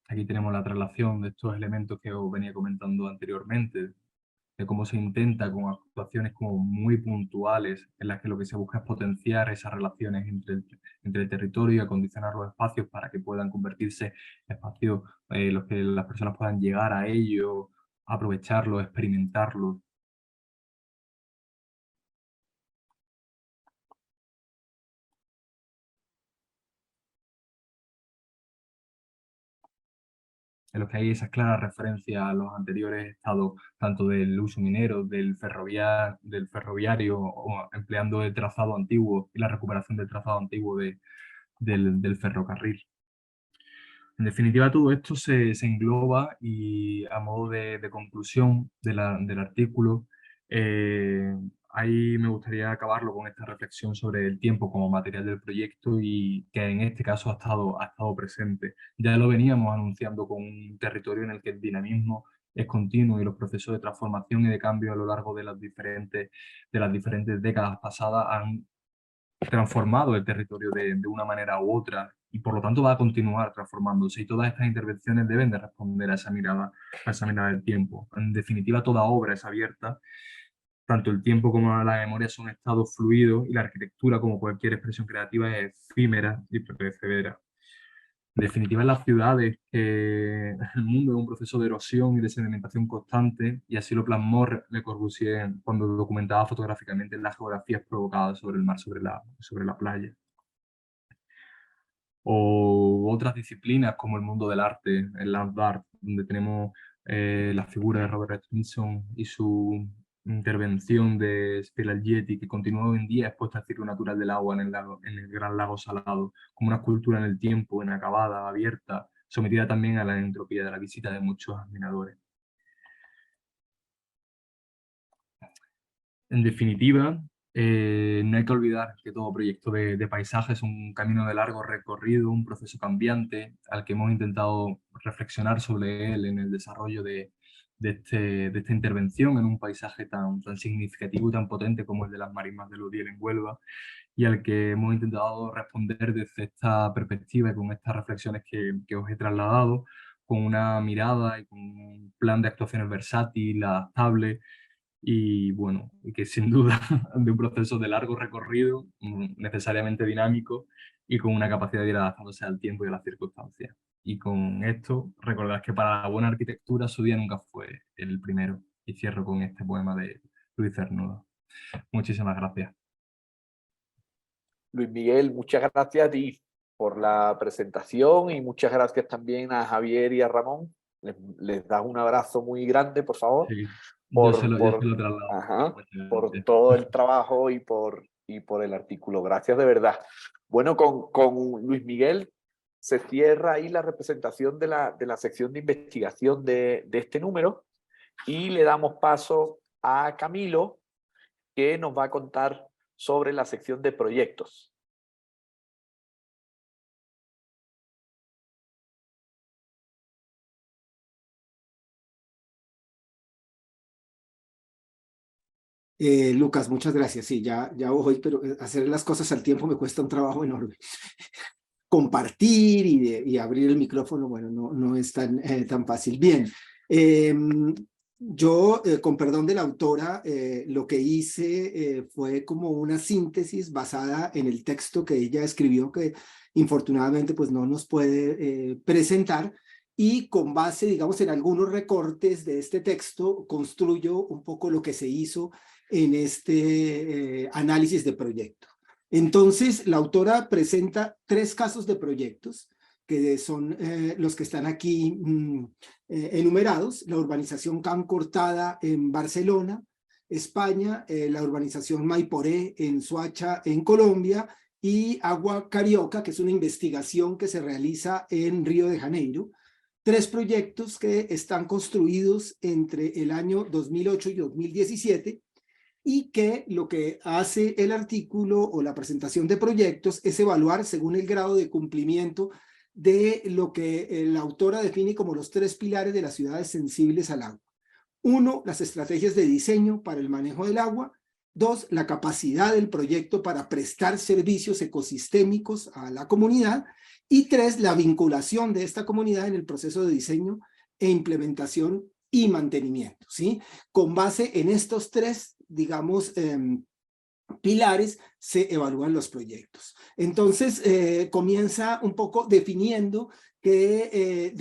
Aquí tenemos la traslación de estos elementos que os venía comentando anteriormente, de cómo se intenta con actuaciones como muy puntuales, en las que lo que se busca es potenciar esas relaciones entre el territorio y acondicionar los espacios para que puedan convertirse en espacios en los que las personas puedan llegar a ellos, aprovecharlos, experimentarlos. En los que hay esas claras referencias a los anteriores estados, tanto del uso minero, del ferroviario, o empleando el trazado antiguo y la recuperación del trazado antiguo del ferrocarril. En definitiva, todo esto se engloba, y a modo de conclusión del artículo, ahí me gustaría acabarlo con esta reflexión sobre el tiempo como material del proyecto, y que en este caso ha estado presente. Ya lo veníamos anunciando con un territorio en el que el dinamismo es continuo y los procesos de transformación y de cambio a lo largo de las diferentes décadas pasadas han transformado el territorio de una manera u otra, y por lo tanto va a continuar transformándose, y todas estas intervenciones deben de responder a esa mirada del tiempo. En definitiva, toda obra es abierta, tanto el tiempo como la memoria son estados fluidos, y la arquitectura, como cualquier expresión creativa, es efímera y perecedera. En definitiva, en las ciudades, el mundo es un proceso de erosión y de sedimentación constante, y así lo plasmó Le Corbusier cuando documentaba fotográficamente las geografías provocadas sobre el mar, sobre la playa. O otras disciplinas como el mundo del arte, el land art, donde tenemos la figura de Robert Smithson y su intervención de Spelagieti, que continúa hoy en día expuesta al ciclo natural del agua en el Gran Lago Salado, como una escultura en el tiempo, inacabada, abierta, sometida también a la entropía de la visita de muchos admiradores. En definitiva, no hay que olvidar que todo proyecto de paisaje es un camino de largo recorrido, un proceso cambiante, al que hemos intentado reflexionar sobre él en el desarrollo de esta intervención en un paisaje tan significativo y tan potente como el de las marismas del Odiel en Huelva, y al que hemos intentado responder desde esta perspectiva y con estas reflexiones que os he trasladado, con una mirada y con un plan de actuaciones versátil, adaptable, y bueno, y que sin duda de un proceso de largo recorrido, necesariamente dinámico y con una capacidad de ir adaptándose al tiempo y a las circunstancias. Y con esto, recordad que para la buena arquitectura su día nunca fue el primero. Y cierro con este poema de Luis Cernuda. Muchísimas gracias. Luis Miguel, muchas gracias a ti por la presentación y muchas gracias también a Javier y a Ramón. Les das un abrazo muy grande, por favor. Sí, yo se lo traslado. Ajá, por todo el trabajo y por el artículo. Gracias de verdad. Bueno, con Luis Miguel se cierra ahí la representación de la sección de investigación de este número y le damos paso a Camilo, que nos va a contar sobre la sección de proyectos. Lucas, muchas gracias. Sí, ya voy, pero hacer las cosas al tiempo me cuesta un trabajo enorme. Compartir y abrir el micrófono, bueno, no es tan fácil. Bien, yo, con perdón de la autora, lo que hice fue como una síntesis basada en el texto que ella escribió, que infortunadamente pues no nos puede presentar, y con base, digamos, en algunos recortes de este texto, construyo un poco lo que se hizo en este análisis de proyecto. Entonces, la autora presenta 3 casos de proyectos, que son los que están aquí enumerados: la urbanización Can Cortada en Barcelona, España, la urbanización Maiporé en Soacha, en Colombia, y Agua Carioca, que es una investigación que se realiza en Río de Janeiro. 3 proyectos que están construidos entre el año 2008 y 2017, y que lo que hace el artículo o la presentación de proyectos es evaluar según el grado de cumplimiento de lo que la autora define como los 3 pilares de las ciudades sensibles al agua. 1, las estrategias de diseño para el manejo del agua. 2, la capacidad del proyecto para prestar servicios ecosistémicos a la comunidad. Y 3, la vinculación de esta comunidad en el proceso de diseño e implementación y mantenimiento, ¿sí? Con base en estos 3, digamos, pilares, se evalúan los proyectos. Entonces, comienza un poco definiendo que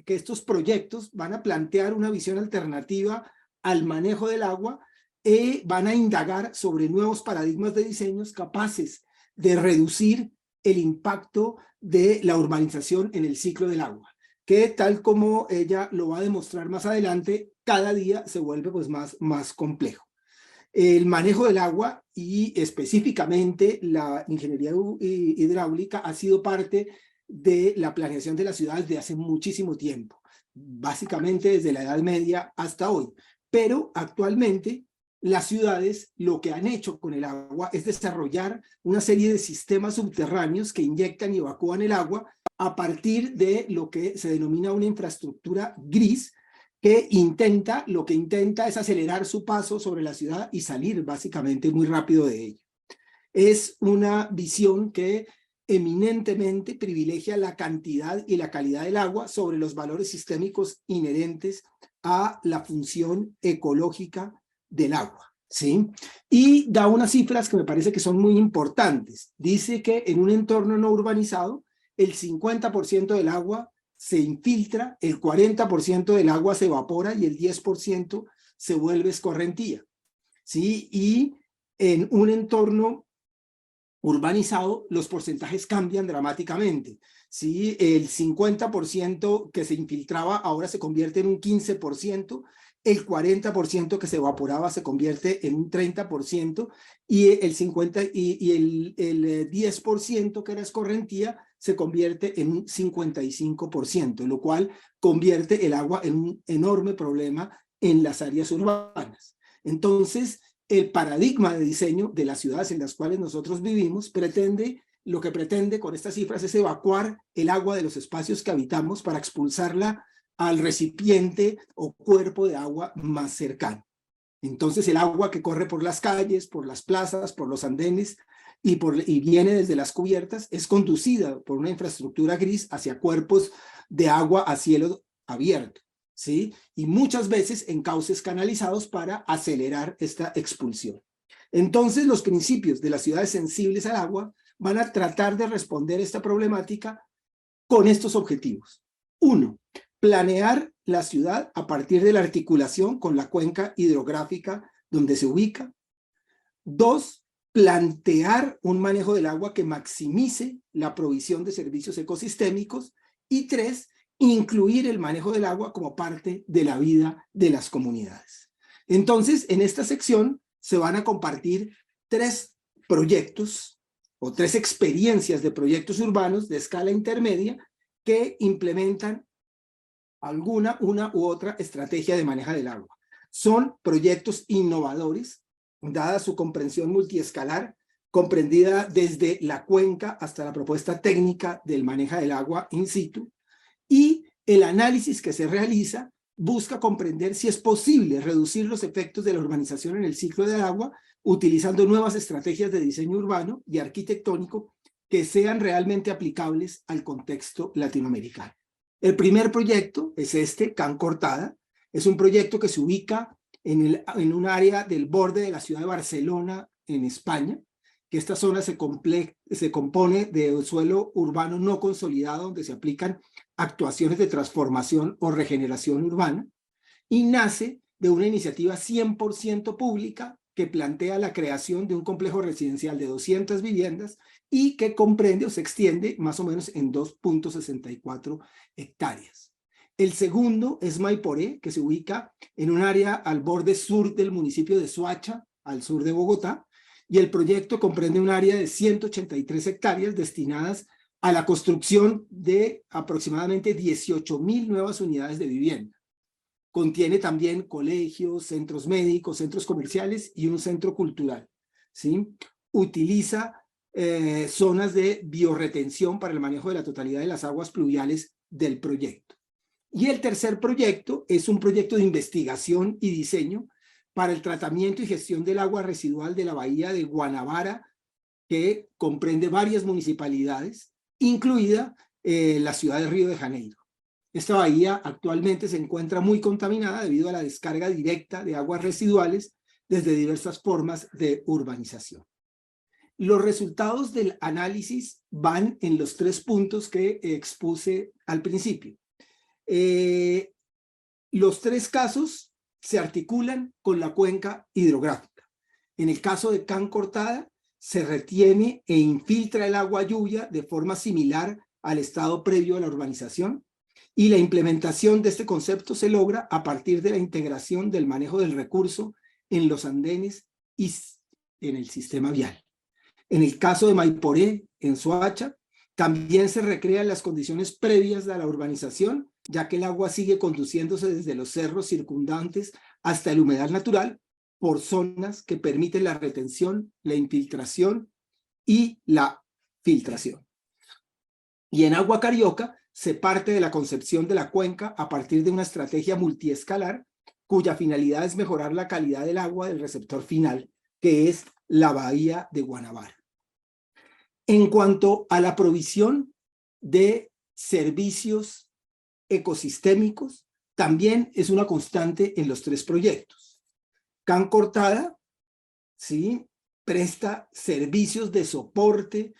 que estos proyectos van a plantear una visión alternativa al manejo del agua y van a indagar sobre nuevos paradigmas de diseños capaces de reducir el impacto de la urbanización en el ciclo del agua, que tal como ella lo va a demostrar más adelante, cada día se vuelve pues más complejo. El manejo del agua y específicamente la ingeniería hidráulica ha sido parte de la planeación de las ciudades de hace muchísimo tiempo, básicamente desde la Edad Media hasta hoy, pero actualmente las ciudades lo que han hecho con el agua es desarrollar una serie de sistemas subterráneos que inyectan y evacúan el agua a partir de lo que se denomina una infraestructura gris, que lo que intenta es acelerar su paso sobre la ciudad y salir básicamente muy rápido de ella. Es una visión que eminentemente privilegia la cantidad y la calidad del agua sobre los valores sistémicos inherentes a la función ecológica del agua, ¿sí? Y da unas cifras que me parece que son muy importantes. Dice que en un entorno no urbanizado, el 50% del agua se infiltra, el 40% del agua se evapora y el 10% se vuelve escorrentía, ¿sí? Y en un entorno urbanizado, los porcentajes cambian dramáticamente, ¿sí? El 50% que se infiltraba ahora se convierte en un 15%, el 40% que se evaporaba se convierte en un 30%, y el 10% que era escorrentía se convierte en un 55%, lo cual convierte el agua en un enorme problema en las áreas urbanas. Entonces, el paradigma de diseño de las ciudades en las cuales nosotros vivimos lo que pretende con estas cifras es evacuar el agua de los espacios que habitamos para expulsarla al recipiente o cuerpo de agua más cercano. Entonces el agua que corre por las calles, por las plazas, por los andenes y viene desde las cubiertas es conducida por una infraestructura gris hacia cuerpos de agua a cielo abierto, ¿sí? Y muchas veces en cauces canalizados para acelerar esta expulsión. Entonces los principios de las ciudades sensibles al agua van a tratar de responder esta problemática con estos objetivos. 1. Planear la ciudad a partir de la articulación con la cuenca hidrográfica donde se ubica. 2. Plantear un manejo del agua que maximice la provisión de servicios ecosistémicos. Y 3. Incluir el manejo del agua como parte de la vida de las comunidades. Entonces, en esta sección se van a compartir 3 proyectos o 3 experiencias de proyectos urbanos de escala intermedia que implementan una u otra estrategia de manejo del agua. Son proyectos innovadores, dada su comprensión multiescalar, comprendida desde la cuenca hasta la propuesta técnica del manejo del agua in situ, y el análisis que se realiza busca comprender si es posible reducir los efectos de la urbanización en el ciclo del agua utilizando nuevas estrategias de diseño urbano y arquitectónico que sean realmente aplicables al contexto latinoamericano. El primer proyecto es Can Cortada. Es un proyecto que se ubica en un área del borde de la ciudad de Barcelona, en España, que esta zona se compone de suelo urbano no consolidado, donde se aplican actuaciones de transformación o regeneración urbana, y nace de una iniciativa 100% pública que plantea la creación de un complejo residencial de 200 viviendas y que comprende o se extiende más o menos en 2.64 hectáreas. El segundo es Maiporé, que se ubica en un área al borde sur del municipio de Soacha, al sur de Bogotá, y el proyecto comprende un área de 183 hectáreas destinadas a la construcción de aproximadamente 18.000 nuevas unidades de vivienda. Contiene también colegios, centros médicos, centros comerciales y un centro cultural, ¿sí? Utiliza zonas de biorretención para el manejo de la totalidad de las aguas pluviales del proyecto. Y el tercer proyecto es un proyecto de investigación y diseño para el tratamiento y gestión del agua residual de la bahía de Guanabara, que comprende varias municipalidades, incluida la ciudad de Río de Janeiro. Esta bahía actualmente se encuentra muy contaminada debido a la descarga directa de aguas residuales desde diversas formas de urbanización. Los resultados del análisis van en los 3 puntos que expuse al principio. Los 3 casos se articulan con la cuenca hidrográfica. En el caso de Can Cortada, se retiene e infiltra el agua lluvia de forma similar al estado previo a la urbanización, y la implementación de este concepto se logra a partir de la integración del manejo del recurso en los andenes y en el sistema vial. En el caso de Maiporé, en Soacha, también se recrean las condiciones previas a la urbanización, ya que el agua sigue conduciéndose desde los cerros circundantes hasta el humedal natural por zonas que permiten la retención, la infiltración y la filtración. Y en Agua Carioca se parte de la concepción de la cuenca a partir de una estrategia multiescalar cuya finalidad es mejorar la calidad del agua del receptor final, que es la bahía de Guanabara. En cuanto a la provisión de servicios ecosistémicos, también es una constante en los 3 proyectos. Can Cortada, ¿sí?, presta servicios de soporte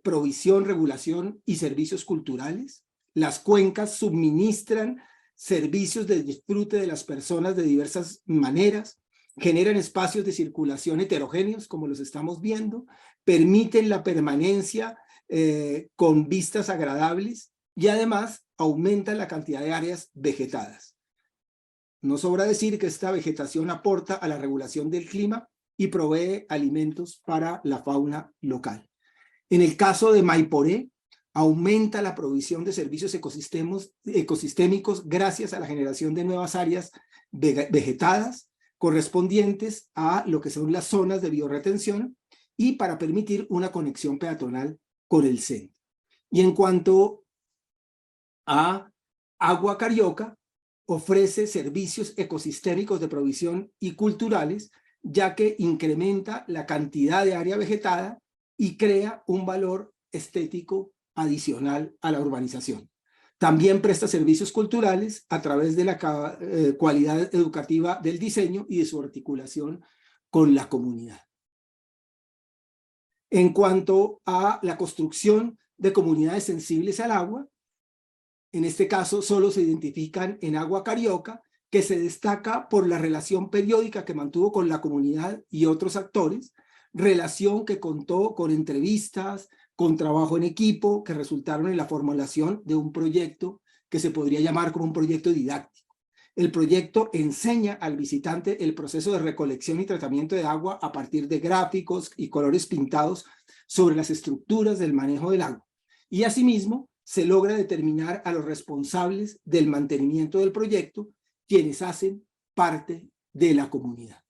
provisión, regulación y servicios culturales. Las cuencas suministran servicios de disfrute de las personas de diversas maneras, generan espacios de circulación heterogéneos, como los estamos viendo, permiten la permanencia con vistas agradables y además aumentan la cantidad de áreas vegetadas. No sobra decir que esta vegetación aporta a la regulación del clima y provee alimentos para la fauna local. En el caso de Maiporé, aumenta la provisión de servicios ecosistémicos gracias a la generación de nuevas áreas vegetadas correspondientes a lo que son las zonas de biorretención y para permitir una conexión peatonal con el centro. Y en cuanto a Agua Carioca, ofrece servicios ecosistémicos de provisión y culturales, ya que incrementa la cantidad de área vegetada y crea un valor estético adicional a la urbanización. También presta servicios culturales a través de la cualidad educativa del diseño y de su articulación con la comunidad. En cuanto a la construcción de comunidades sensibles al agua, en este caso solo se identifican en Agua Carioca, que se destaca por la relación periódica que mantuvo con la comunidad y otros actores, relación que contó con entrevistas, con trabajo en equipo, que resultaron en la formulación de un proyecto que se podría llamar como un proyecto didáctico. El proyecto enseña al visitante el proceso de recolección y tratamiento de agua a partir de gráficos y colores pintados sobre las estructuras del manejo del agua. Y asimismo, se logra determinar a los responsables del mantenimiento del proyecto, quienes hacen parte de la comunidad.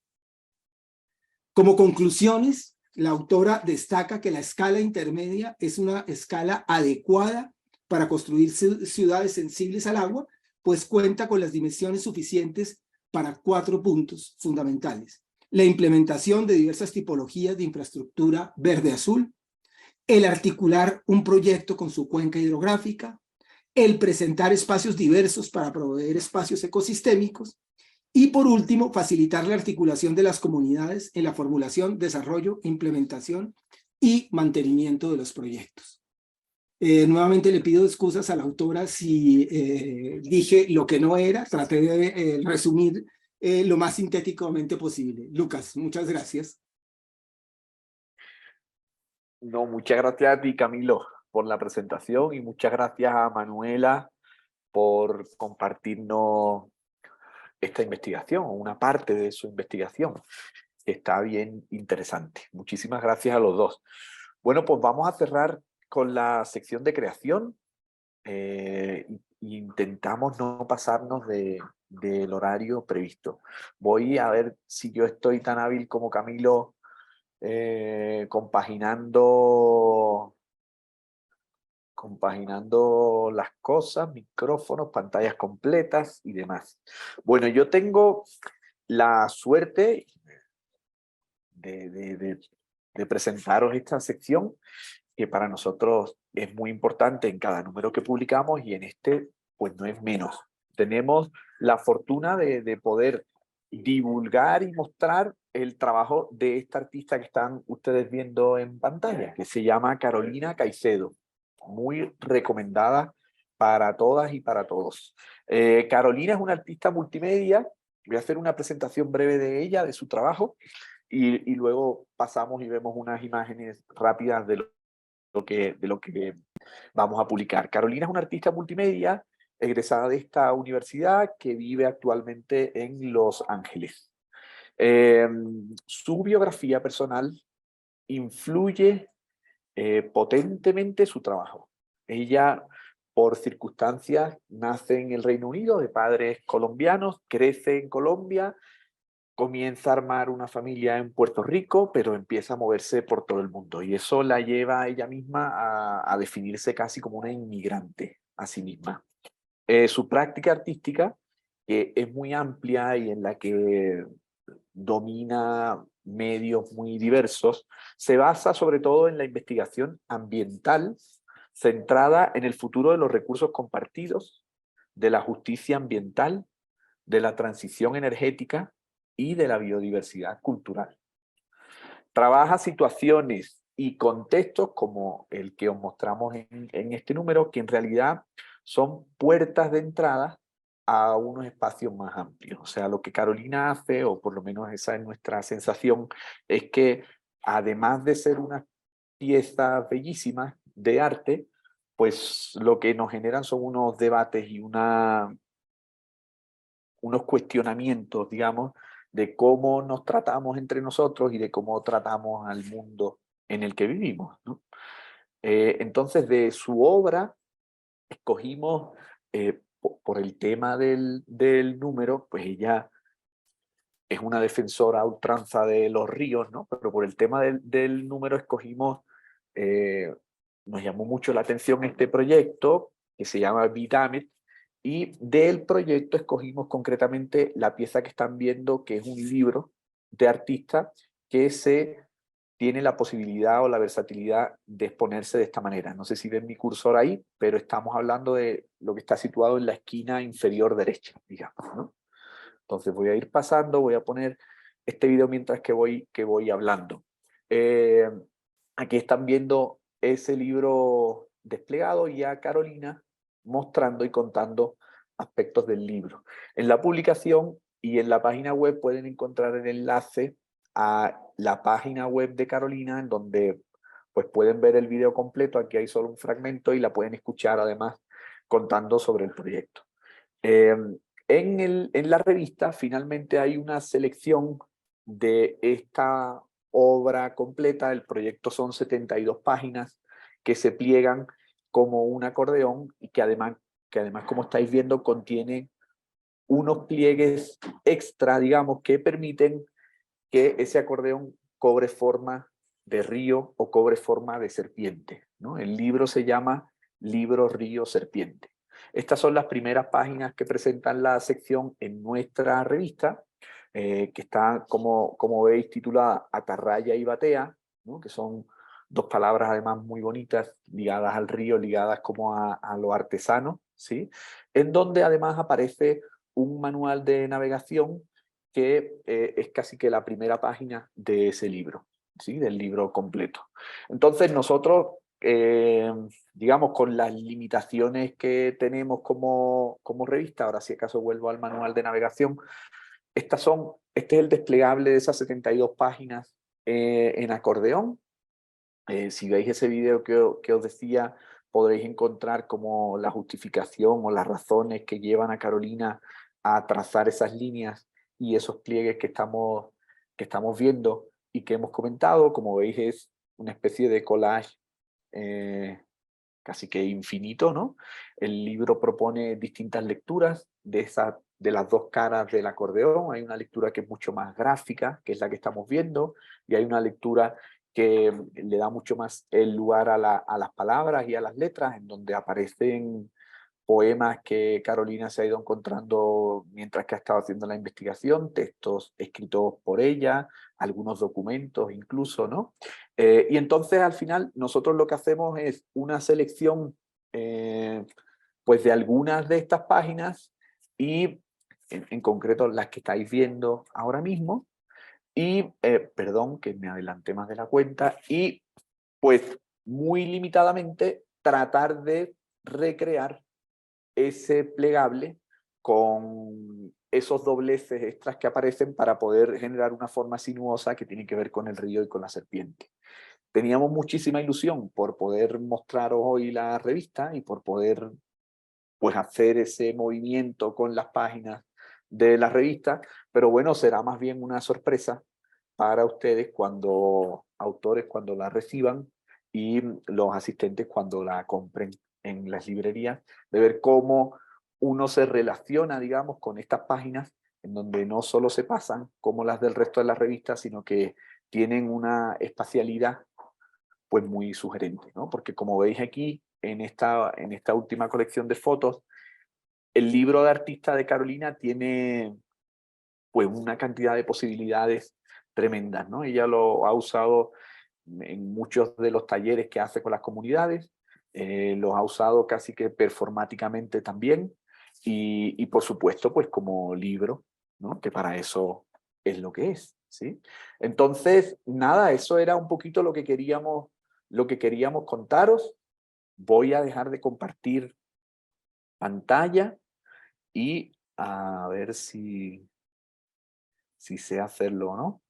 Como conclusiones, la autora destaca que la escala intermedia es una escala adecuada para construir ciudades sensibles al agua, pues cuenta con las dimensiones suficientes para 4 puntos fundamentales: la implementación de diversas tipologías de infraestructura verde-azul, el articular un proyecto con su cuenca hidrográfica, el presentar espacios diversos para proveer espacios ecosistémicos y, por último, facilitar la articulación de las comunidades en la formulación, desarrollo, implementación y mantenimiento de los proyectos. Nuevamente le pido excusas a la autora si dije lo que no era, traté de resumir lo más sintéticamente posible. Lucas, muchas gracias. No, muchas gracias a ti, Camilo, por la presentación, y muchas gracias a Manuela por compartirnos esta investigación, una parte de su investigación, que está bien interesante. Muchísimas gracias a los dos. Bueno, pues vamos a cerrar con la sección de creación. Intentamos no pasarnos del horario previsto. Voy a ver si yo estoy tan hábil como Camilo compaginando las cosas, micrófonos, pantallas completas y demás. Bueno, yo tengo la suerte de presentaros esta sección, que para nosotros es muy importante en cada número que publicamos, y en este pues no es menos. Tenemos la fortuna de poder divulgar y mostrar el trabajo de esta artista que están ustedes viendo en pantalla, que se llama Carolina Caicedo. Muy recomendada para todas y para todos. Carolina es una artista multimedia. Voy a hacer una presentación breve de ella, de su trabajo, y luego pasamos y vemos unas imágenes rápidas de lo que vamos a publicar. Carolina es una artista multimedia egresada de esta universidad que vive actualmente en Los Ángeles. Su biografía personal influye potentemente su trabajo. Ella, por circunstancias, nace en el Reino Unido de padres colombianos, crece en Colombia, comienza a armar una familia en Puerto Rico, pero empieza a moverse por todo el mundo, y eso la lleva a ella misma a definirse casi como una inmigrante a sí misma. Su práctica artística, que es muy amplia y en la que domina medios muy diversos, se basa sobre todo en la investigación ambiental centrada en el futuro de los recursos compartidos, de la justicia ambiental, de la transición energética y de la biodiversidad cultural. Trabaja situaciones y contextos como el que os mostramos en este número, que en realidad son puertas de entrada a unos espacios más amplios. O sea, lo que Carolina hace, o por lo menos esa es nuestra sensación, es que además de ser unas piezas bellísimas de arte, pues lo que nos generan son unos debates y unos cuestionamientos, digamos, de cómo nos tratamos entre nosotros y de cómo tratamos al mundo en el que vivimos, ¿no? Entonces, de su obra escogimos, por el tema del número, pues ella es una defensora a ultranza de los ríos, ¿no? Pero por el tema del número escogimos, nos llamó mucho la atención este proyecto que se llama Vidamet, y del proyecto escogimos concretamente la pieza que están viendo, que es un libro de artista que tiene la posibilidad o la versatilidad de exponerse de esta manera. No sé si ven mi cursor ahí, pero estamos hablando de lo que está situado en la esquina inferior derecha, digamos, ¿no? Entonces voy a ir pasando, voy a poner este video mientras que voy hablando. Aquí están viendo ese libro desplegado y a Carolina mostrando y contando aspectos del libro. En la publicación y en la página web pueden encontrar el enlace a la página web de Carolina, en donde pues pueden ver el video completo. Aquí hay solo un fragmento y la pueden escuchar además contando sobre el proyecto. En la revista finalmente hay una selección de esta obra completa. El proyecto son 72 páginas que se pliegan como un acordeón y que además como estáis viendo, contiene unos pliegues extra, digamos, que permiten que ese acordeón cobre forma de río o cobre forma de serpiente, ¿no? El libro se llama Libro Río Serpiente. Estas son las primeras páginas que presentan la sección en nuestra revista, que está, como veis, titulada Atarraya y Batea, ¿no? Que son dos palabras además muy bonitas, ligadas al río, ligadas como a lo artesano, ¿sí? En donde además aparece un manual de navegación que es casi que la primera página de ese libro, ¿sí? Del libro completo. Entonces nosotros, digamos, con las limitaciones que tenemos como revista, ahora si acaso vuelvo al manual de navegación, este es el desplegable de esas 72 páginas en acordeón. Si veis ese video que os decía, podréis encontrar como la justificación o las razones que llevan a Carolina a trazar esas líneas y esos pliegues que estamos viendo y que hemos comentado. Como veis, es una especie de collage casi que infinito, ¿no? El libro propone distintas lecturas de las dos caras del acordeón. Hay una lectura que es mucho más gráfica, que es la que estamos viendo, y hay una lectura que le da mucho más el lugar a las palabras y a las letras, en donde aparecen poemas que Carolina se ha ido encontrando mientras que ha estado haciendo la investigación, textos escritos por ella, algunos documentos incluso, ¿no? Y entonces al final nosotros lo que hacemos es una selección pues de algunas de estas páginas y en concreto las que estáis viendo ahora mismo, y perdón que me adelanté más de la cuenta, y pues muy limitadamente tratar de recrear ese plegable con esos dobleces extras que aparecen para poder generar una forma sinuosa que tiene que ver con el río y con la serpiente. Teníamos muchísima ilusión por poder mostraros hoy la revista y por poder pues hacer ese movimiento con las páginas de la revista, pero bueno, será más bien una sorpresa para ustedes autores cuando la reciban y los asistentes cuando la compren en las librerías, de ver cómo uno se relaciona, digamos, con estas páginas en donde no solo se pasan como las del resto de las revistas, sino que tienen una espacialidad pues muy sugerente, ¿no? Porque como veis aquí, en esta última colección de fotos, el libro de artista de Carolina tiene pues una cantidad de posibilidades tremendas, ¿no? Ella lo ha usado en muchos de los talleres que hace con las comunidades, los ha usado casi que performáticamente también, y por supuesto pues como libro, ¿no? Que para eso es lo que es. ¿sí? Entonces, nada, eso era un poquito lo que queríamos contaros. Voy a dejar de compartir pantalla y a ver si sé hacerlo o no.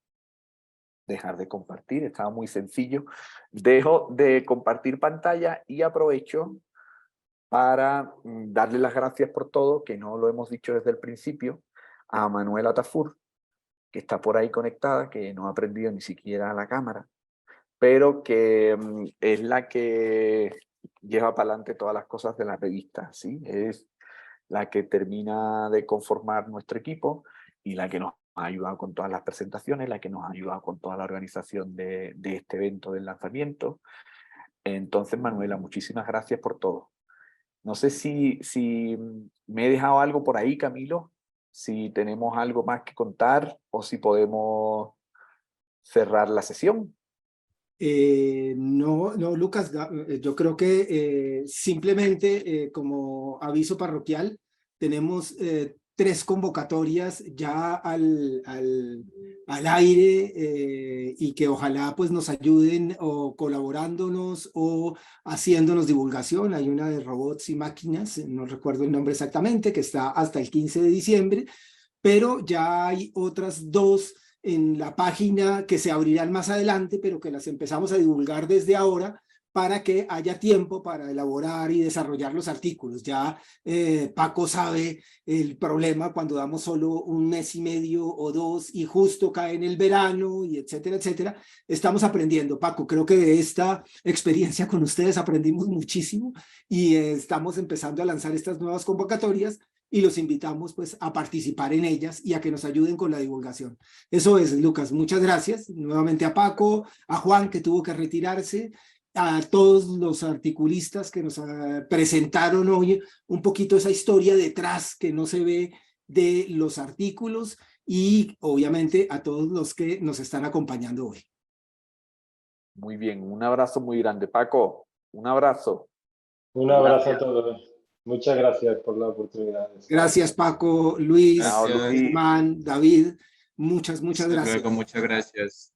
Dejar de compartir, estaba muy sencillo. Dejo de compartir pantalla y aprovecho para darle las gracias por todo, que no lo hemos dicho desde el principio, a Manuela Tafur, que está por ahí conectada, que no ha aprendido ni siquiera la cámara, pero que es la que lleva para adelante todas las cosas de la revista, ¿sí? Es la que termina de conformar nuestro equipo y la que nos ha ayudado con todas las presentaciones, la que nos ha ayudado con toda la organización de este evento del lanzamiento. Entonces, Manuela, muchísimas gracias por todo. No sé si me he dejado algo por ahí, Camilo, si tenemos algo más que contar o si podemos cerrar la sesión. No, Lucas, yo creo que simplemente como aviso parroquial, tenemos 3 convocatorias ya al aire y que ojalá pues nos ayuden o colaborándonos o haciéndonos divulgación. Hay una de robots y máquinas, no recuerdo el nombre exactamente, que está hasta el 15 de diciembre, pero ya hay otras 2 en la página que se abrirán más adelante, pero que las empezamos a divulgar desde ahora para que haya tiempo para elaborar y desarrollar los artículos. Ya Paco sabe el problema cuando damos solo 1 mes y medio o 2 y justo cae en el verano y etcétera, etcétera. Estamos aprendiendo, Paco, creo que de esta experiencia con ustedes aprendimos muchísimo y estamos empezando a lanzar estas nuevas convocatorias y los invitamos pues a participar en ellas y a que nos ayuden con la divulgación. Eso es, Lucas, muchas gracias. Nuevamente a Paco, a Juan, que tuvo que retirarse, a todos los articulistas que nos presentaron hoy un poquito esa historia detrás que no se ve de los artículos y obviamente a todos los que nos están acompañando hoy. Muy bien, un abrazo muy grande. Paco, un abrazo. Un abrazo a todos. Muchas gracias por la oportunidad. Gracias, Paco, Luis, Gracias. Germán, David. Muchas Hasta gracias. luego, muchas gracias.